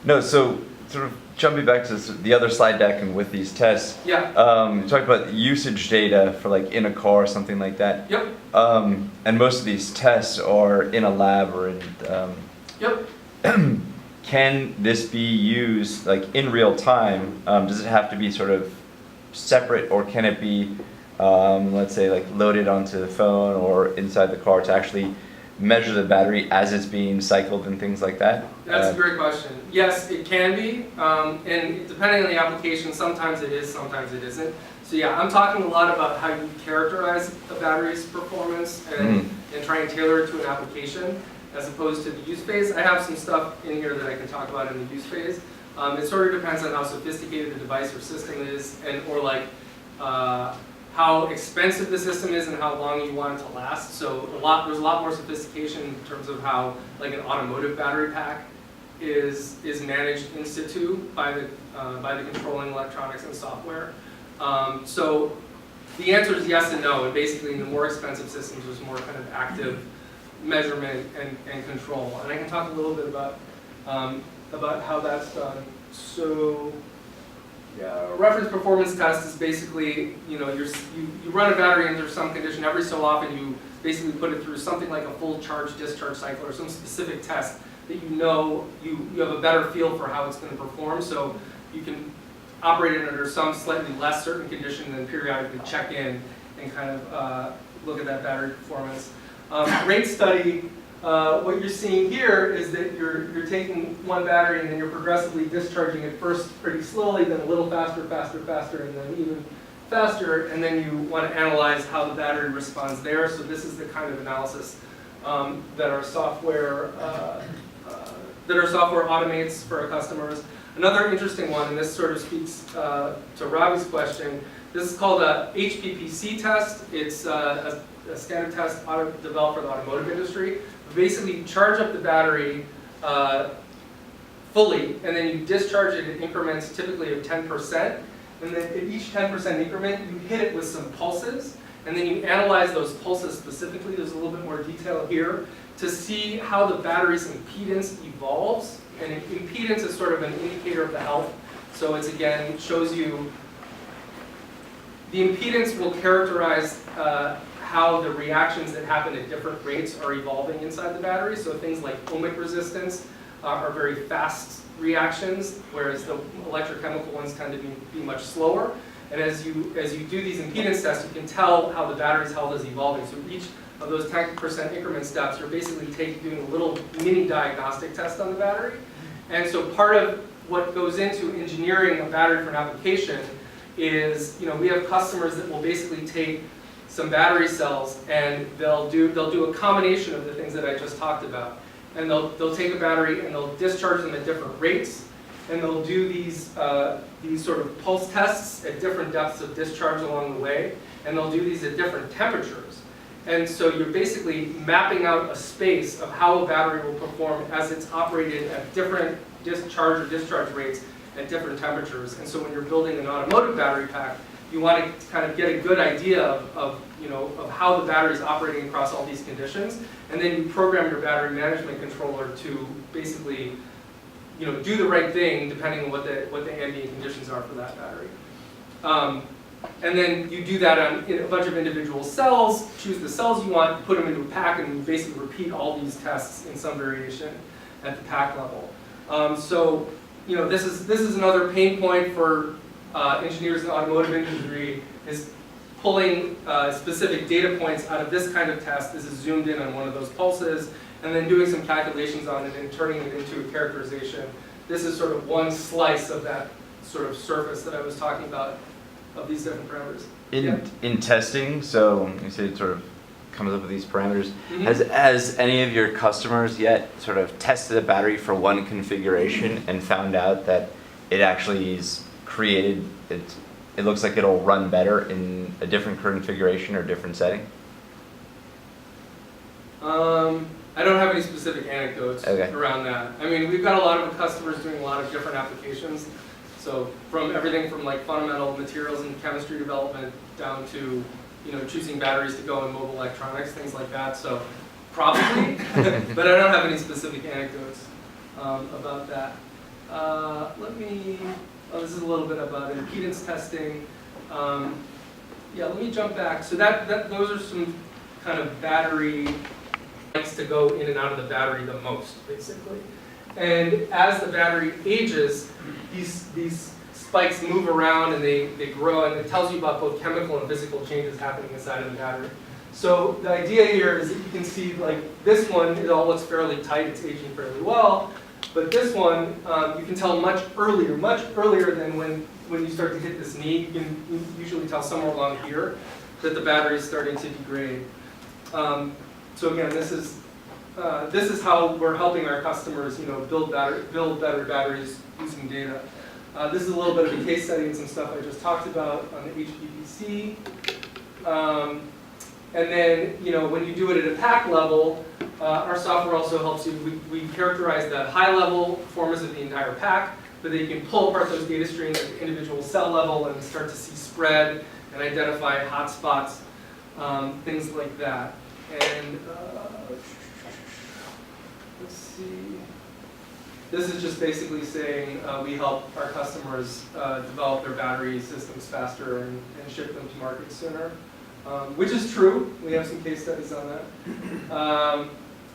Speaker 1: No, so sort of jumping back to the other slide deck and with these tests.
Speaker 14: Yeah.
Speaker 1: You talked about usage data for like in a car or something like that.
Speaker 14: Yep.
Speaker 1: And most of these tests are in a lab or in.
Speaker 14: Yep.
Speaker 1: Can this be used like in real time? Does it have to be sort of separate, or can it be, let's say, like loaded onto the phone or inside the car to actually measure the battery as it's being cycled and things like that?
Speaker 14: That's a great question. Yes, it can be, and depending on the application, sometimes it is, sometimes it isn't. So yeah, I'm talking a lot about how you characterize a battery's performance and try and tailor it to an application, as opposed to the use phase. I have some stuff in here that I can talk about in the use phase. It sort of depends on how sophisticated the device or system is, or like how expensive the system is and how long you want it to last. So there's a lot more sophistication in terms of how like an automotive battery pack is managed in situ by the controlling electronics and software. So the answer is yes and no. And basically, in the more expensive systems, there's more kind of active measurement and control. And I can talk a little bit about how that's done. So, yeah, a reference performance test is basically, you know, you run a battery under some condition. Every so often, you basically put it through something like a full charge-discharge cycle or some specific test that you know you have a better feel for how it's going to perform. So you can operate it under some slightly less certain condition and then periodically check in and kind of look at that battery performance. Rate study, what you're seeing here is that you're taking one battery and then you're progressively discharging it first pretty slowly, then a little faster, and then even faster, and then you want to analyze how the battery responds there. So this is the kind of analysis that our software automates for our customers. Another interesting one, and this sort of speaks to Robbie's question, this is called a HPPC test. It's a standard test developed for the automotive industry. You basically charge up the battery fully, and then you discharge it in increments typically of 10%. And then at each 10% increment, you hit it with some pulses, and then you analyze those pulses specifically. There's a little bit more detail here to see how the battery's impedance evolves. And impedance is sort of an indicator of the health. So it's, again, shows you the impedance will characterize how the reactions that happen at different rates are evolving inside the battery. So things like ohmic resistance are very fast reactions, whereas the electrochemical ones tend to be much slower. And as you do these impedance tests, you can tell how the battery's health is evolving. So each of those 10% increment steps, you're basically doing a little mini diagnostic test on the battery. And so part of what goes into engineering a battery for an application is, you know, we have customers that will basically take some battery cells and they'll do a combination of the things that I just talked about. And they'll take a battery and they'll discharge them at different rates, and they'll do these sort of pulse tests at different depths of discharge along the way, and they'll do these at different temperatures. And so you're basically mapping out a space of how a battery will perform as it's operated at different discharge or discharge rates at different temperatures. And so when you're building an automotive battery pack, you want to kind of get a good idea of how the battery is operating across all these conditions, and then you program your battery management controller to basically, you know, do the right thing depending on what the ambient conditions are for that battery. And then you do that on a bunch of individual cells, choose the cells you want, put them into a pack, and you basically repeat all these tests in some variation at the pack level. So, you know, this is another pain point for engineers in the automotive industry, is pulling specific data points out of this kind of test. This is zoomed in on one of those pulses, and then doing some calculations on it and turning it into a characterization. This is sort of one slice of that sort of surface that I was talking about of these different parameters.
Speaker 1: In testing, so you say it sort of comes up with these parameters.
Speaker 14: Mhm.
Speaker 1: Has any of your customers yet sort of tested a battery for one configuration and found out that it actually is created, it looks like it'll run better in a different configuration or different setting?
Speaker 14: I don't have any specific anecdotes
Speaker 1: Okay.
Speaker 14: around that. I mean, we've got a lot of customers doing a lot of different applications. So from everything from like fundamental materials and chemistry development down to, you know, choosing batteries to go in mobile electronics, things like that. So probably, but I don't have any specific anecdotes about that. This is a little bit about impedance testing. Yeah, let me jump back. So those are some kind of battery likes to go in and out of the battery the most, basically. And as the battery ages, these spikes move around and they grow, and it tells you about both chemical and physical changes happening inside of the battery. So the idea here is that you can see, like this one, it all looks fairly tight, it's aging fairly well. But this one, you can tell much earlier than when you start to hit this knee. You can usually tell somewhere along here that the battery is starting to degrade. So again, this is how we're helping our customers, you know, build better batteries using data. This is a little bit of a case study and some stuff I just talked about on the HPPC. And then, you know, when you do it at a pack level, our software also helps you. We characterize the high-level performance of the entire pack, but then you can pull apart those data streams at the individual cell level and start to see spread and identify hot spots, things like that. And let's see. This is just basically saying we help our customers develop their battery systems faster and ship them to market sooner, which is true. We have some case studies on that.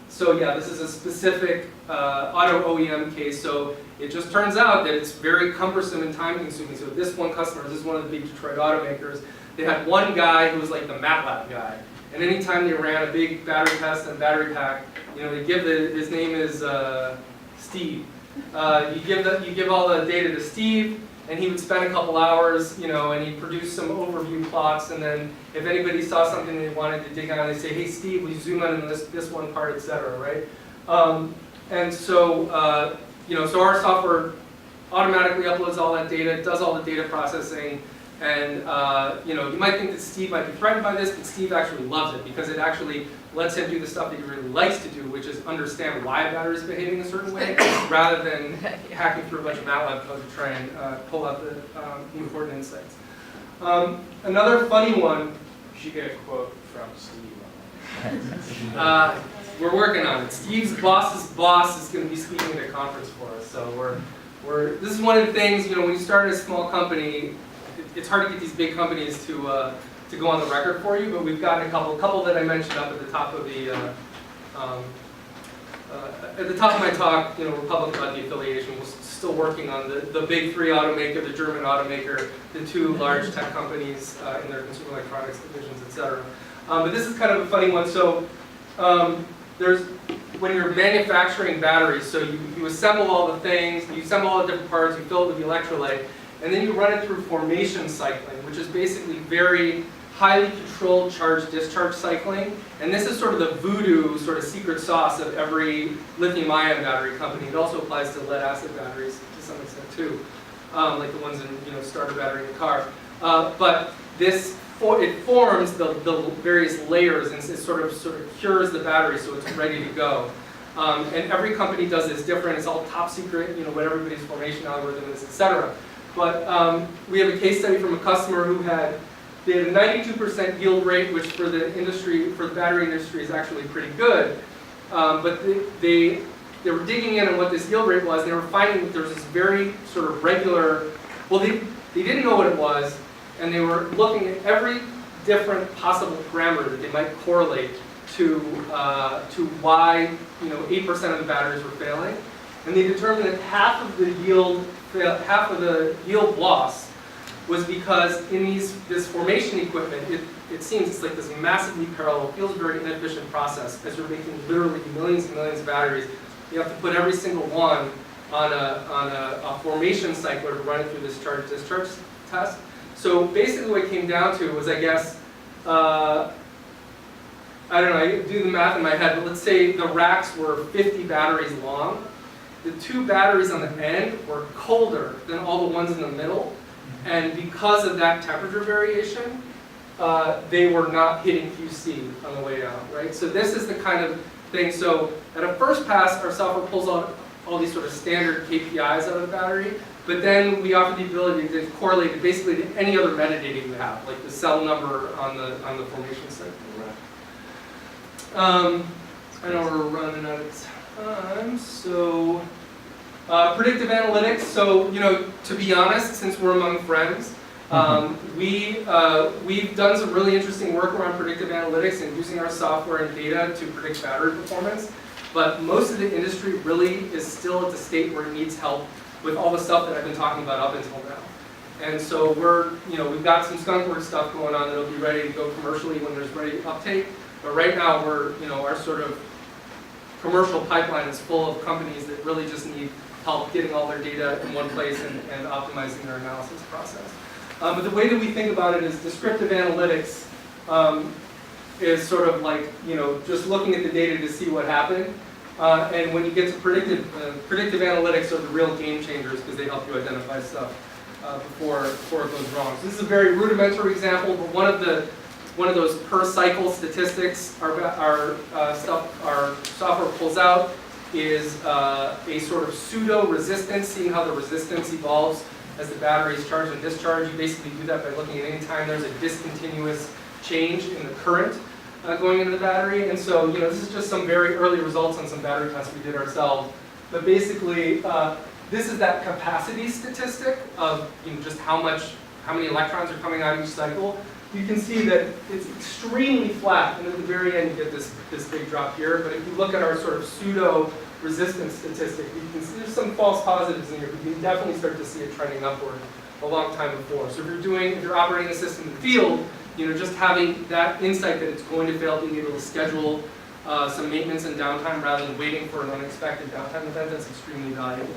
Speaker 14: So yeah, this is a specific auto OEM case. So it just turns out that it's very cumbersome and time consuming. So this one customer, this is one of the big Detroit automakers, they had one guy who was like the MATLAB guy. And anytime they ran a big battery test and battery pack, you know, they give his name is Steve. You give all the data to Steve, and he would spend a couple hours, you know, and he'd produce some overview plots. And then if anybody saw something they wanted to dig on, they'd say, "Hey, Steve, will you zoom in on this one part, etc." Right? And so, you know, so our software automatically uploads all that data, does all the data processing. And you know, you might think that Steve might be threatened by this, but Steve actually loves it because it actually lets him do the stuff that he really likes to do, which is understand why a battery is behaving a certain way, rather than hacking through a bunch of MATLAB code to try and pull out the important insights. Another funny one.
Speaker 13: You should get a quote from Steve.
Speaker 14: We're working on it. Steve's boss's boss is going to be speaking at a conference for us, so this is one of the things, you know, when you start a small company, it's hard to get these big companies to go on the record for you, but we've got a couple that I mentioned up at the top of my talk. You know, we're public about the affiliation. We're still working on the big three automaker, the German automaker, the two large tech companies in their consumer electronics divisions, etc. But this is kind of a funny one. So when you're manufacturing batteries, so you assemble all the things, you assemble all the different parts, you fill it with the electrolyte, and then you run it through formation cycling, which is basically very highly controlled charge-discharge cycling. And this is sort of the voodoo, sort of secret sauce of every lithium-ion battery company. It also applies to lead-acid batteries to some extent too, like the ones in, you know, starter battery in a car. But it forms the various layers and it sort of cures the battery so it's ready to go. And every company does this different. It's all top secret, you know, what everybody's formation algorithm is, etc. But we have a case study from a customer who had a 92% yield rate, which for the battery industry is actually pretty good. But they were digging in on what this yield rate was. They were finding that there was this very sort of regular, well, they didn't know what it was, and they were looking at every different possible parameter that they might correlate to why, you know, 8% of the batteries were failing. And they determined that half of the yield loss was because in this formation equipment, it seems it's like this massively parallel, feels very inefficient process as you're making literally millions and millions of batteries. You have to put every single one on a formation cycler to run it through this charge-discharge test. So basically what it came down to was, I guess, I don't know, I do the math in my head, but let's say the racks were 50 batteries long. The 2 batteries on the end were colder than all the ones in the middle. And because of that temperature variation, they were not hitting QC on the way out, right? So this is the kind of thing. So at a first pass, our software pulls out all these sort of standard KPIs out of the battery, but then we offer the ability to correlate it basically to any other metadata you have, like the cell number on the formation cycle. I know we're running out of time, so predictive analytics. So, you know, to be honest, since we're among friends, we've done some really interesting work around predictive analytics and using our software and data to predict battery performance. But most of the industry really is still at the state where it needs help with all the stuff that I've been talking about up until now. And so we've got some skunkworks stuff going on that'll be ready to go commercially when there's ready uptake. But right now our sort of commercial pipeline is full of companies that really just need help getting all their data in one place and optimizing their analysis process. But the way that we think about it is descriptive analytics is sort of like, just looking at the data to see what happened. And when you get to predictive analytics are the real game changers because they help you identify stuff before it goes wrong. So this is a very rudimentary example, but one of those per cycle statistics our software pulls out is a sort of pseudo resistance, seeing how the resistance evolves as the battery is charged and discharged. You basically do that by looking at any time there's a discontinuous change in the current going into the battery. And so, this is just some very early results on some battery tests we did ourselves. But basically, this is that capacity statistic of just how many electrons are coming out each cycle. You can see that it's extremely flat, and at the very end you get this big drop here. But if you look at our sort of pseudo resistance statistic, you can see there's some false positives in here, but you can definitely start to see it trending upward a long time before. So if you're operating a system in the field, just having that insight that it's going to fail, being able to schedule some maintenance and downtime rather than waiting for an unexpected downtime event, that's extremely valuable.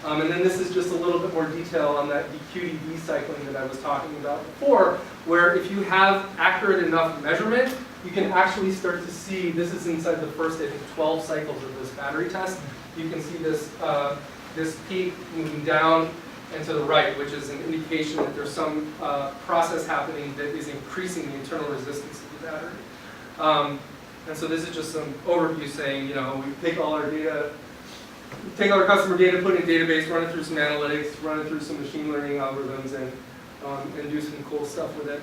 Speaker 14: And then this is just a little bit more detail on that QDB cycling that I was talking about before, where if you have accurate enough measurement, you can actually start to see, this is inside the first, I think, 12 cycles of this battery test. You can see this peak moving down and to the right, which is an indication that there's some process happening that is increasing the internal resistance of the battery. And so this is just some overview saying, we take all our data, take all our customer data, put it in a database, run it through some analytics, run it through some machine learning algorithms, and do some cool stuff with it.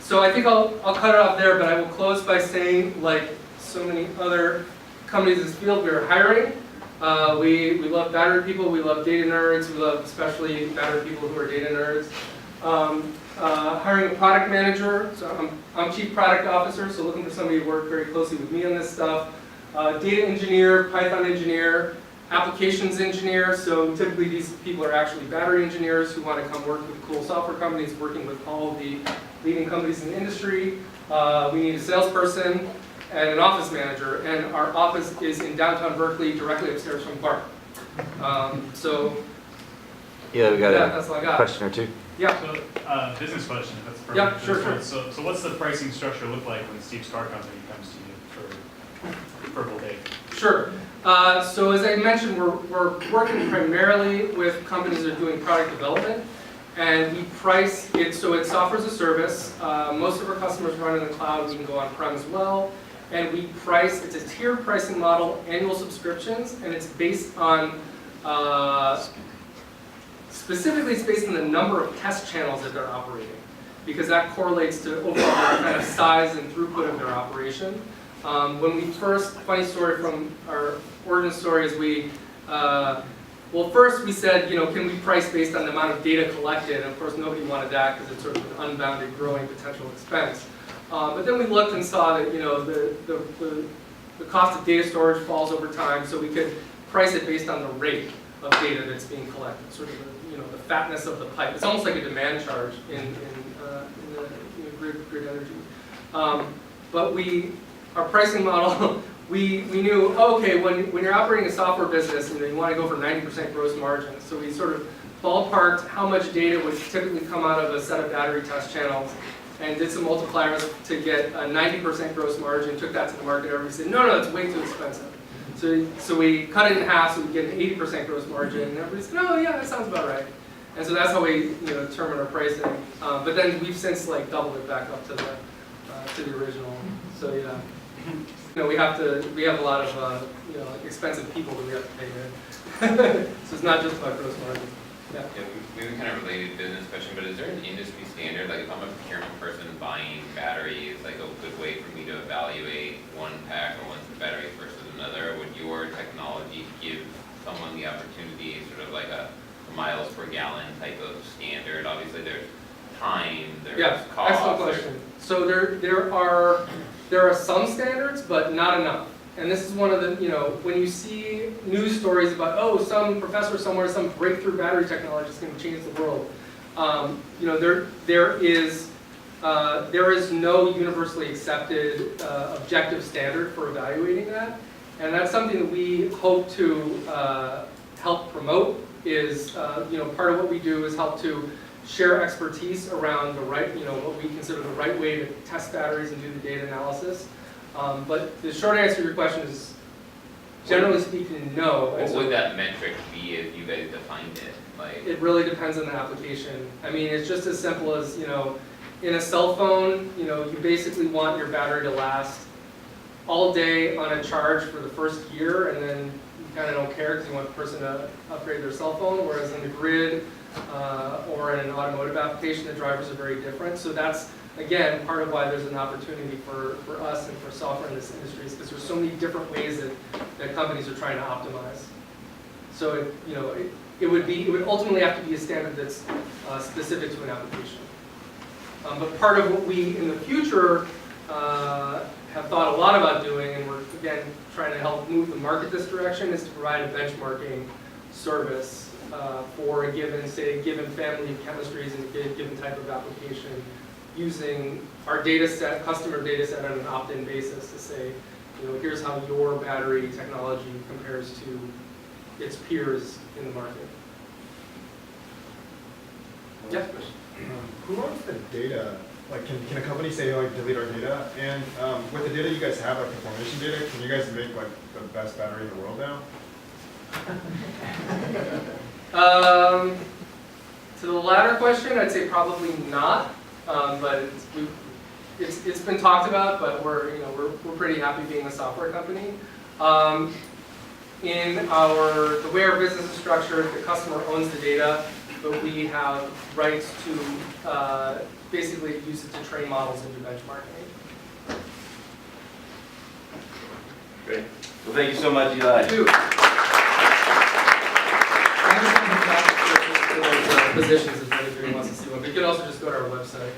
Speaker 14: So I think I'll cut it off there, but I will close by saying, like so many other companies in this field, we are hiring. We love battery people, we love data nerds, we love especially battery people who are data nerds. Hiring a product manager, so I'm chief product officer, so looking for somebody to work very closely with me on this stuff. Data engineer, Python engineer, applications engineer, so typically these people are actually battery engineers who want to come work with cool software companies, working with all of the leading companies in the industry. We need a salesperson and an office manager, and our office is in downtown Berkeley, directly upstairs from Clark.
Speaker 1: Yeah, we got
Speaker 14: that's all I got.
Speaker 1: question or two.
Speaker 14: Yeah.
Speaker 5: So, business question, if that's perfect.
Speaker 14: Yeah, sure.
Speaker 5: So what's the pricing structure look like when Steve's car company comes to you for Voltaiq?
Speaker 14: Sure. So as I mentioned, we're working primarily with companies that are doing product development, and we price it, so it's software as a service. Most of our customers run in the cloud, we can go on-prem as well. And we price, it's a tiered pricing model, annual subscriptions, and it's based on, specifically it's based on the number of test channels that they're operating, because that correlates to overall kind of size and throughput of their operation. When we first, funny story from our origin story is first we said, can we price based on the amount of data collected? And of course nobody wanted that because it's sort of an unbounded growing potential expense. But then we looked and saw that, the cost of data storage falls over time, so we could price it based on the rate of data that's being collected, sort of the fatness of the pipe. It's almost like a demand charge in the grid energy. But our pricing model, we knew, okay, when you're operating a software business, you want to go for 90% gross margin. So we sort of ballparked how much data would typically come out of a set of battery test channels and did some multipliers to get a 90% gross margin, took that to the market. Everybody said, no, that's way too expensive. So we cut it in half so we get an 80% gross margin, and everybody said, oh yeah, that sounds about right. And so that's how we determine our pricing. But then we've since doubled it back up to the original. So yeah, we have a lot of expensive people that we have to pay in. So it's not just about gross margin. Yeah.
Speaker 9: Yeah, maybe kind of related business question, but is there an industry standard, like if I'm a procurement person buying batteries, like a good way for me to evaluate one pack or one battery versus another? Would your technology give someone the opportunity, sort of like a miles per gallon type of standard? Obviously there's time, there's cost.
Speaker 14: Excellent question. So there are some standards, but not enough. And this is one of the, when you see news stories about, oh, some professor somewhere, some breakthrough battery technology is going to change the world. There is no universally accepted objective standard for evaluating that. And that's something that we hope to help promote. Is part of what we do is help to share expertise around the right, what we consider the right way to test batteries and do the data analysis. But the short answer to your question is, generally speaking, no.
Speaker 9: What would that metric be if you guys defined it?
Speaker 14: It really depends on the application. I mean, it's just as simple as, in a cell phone, you basically want your battery to last all day on a charge for the first year, and then you kind of don't care because you want the person to upgrade their cell phone, whereas in the grid or in an automotive application, the drivers are very different. So that's, again, part of why there's an opportunity for us and for software in this industry is because there's so many different ways that companies are trying to optimize. So it would ultimately have to be a standard that's specific to an application. But part of what we in the future have thought a lot about doing, and we're again trying to help move the market this direction, is to provide a benchmarking service for a given, say, a given family of chemistries and a given type of application, using our data set, customer data set on an opt-in basis to say, here's how your battery technology compares to its peers in the market. Yeah.
Speaker 15: Who owns the data? Like, can a company say, delete our data? And with the data you guys have, like the formation data, can you guys make the best battery in the world now?
Speaker 14: To the latter question, I'd say probably not. But it's been talked about, but we're pretty happy being a software company. The way our business is structured, the customer owns the data, but we have rights to basically use it to train models and do benchmarking.
Speaker 1: Great. Well, thank you so much, Eli.
Speaker 14: Thank you. Positions if anybody wants to see one, but you can also just go to our website.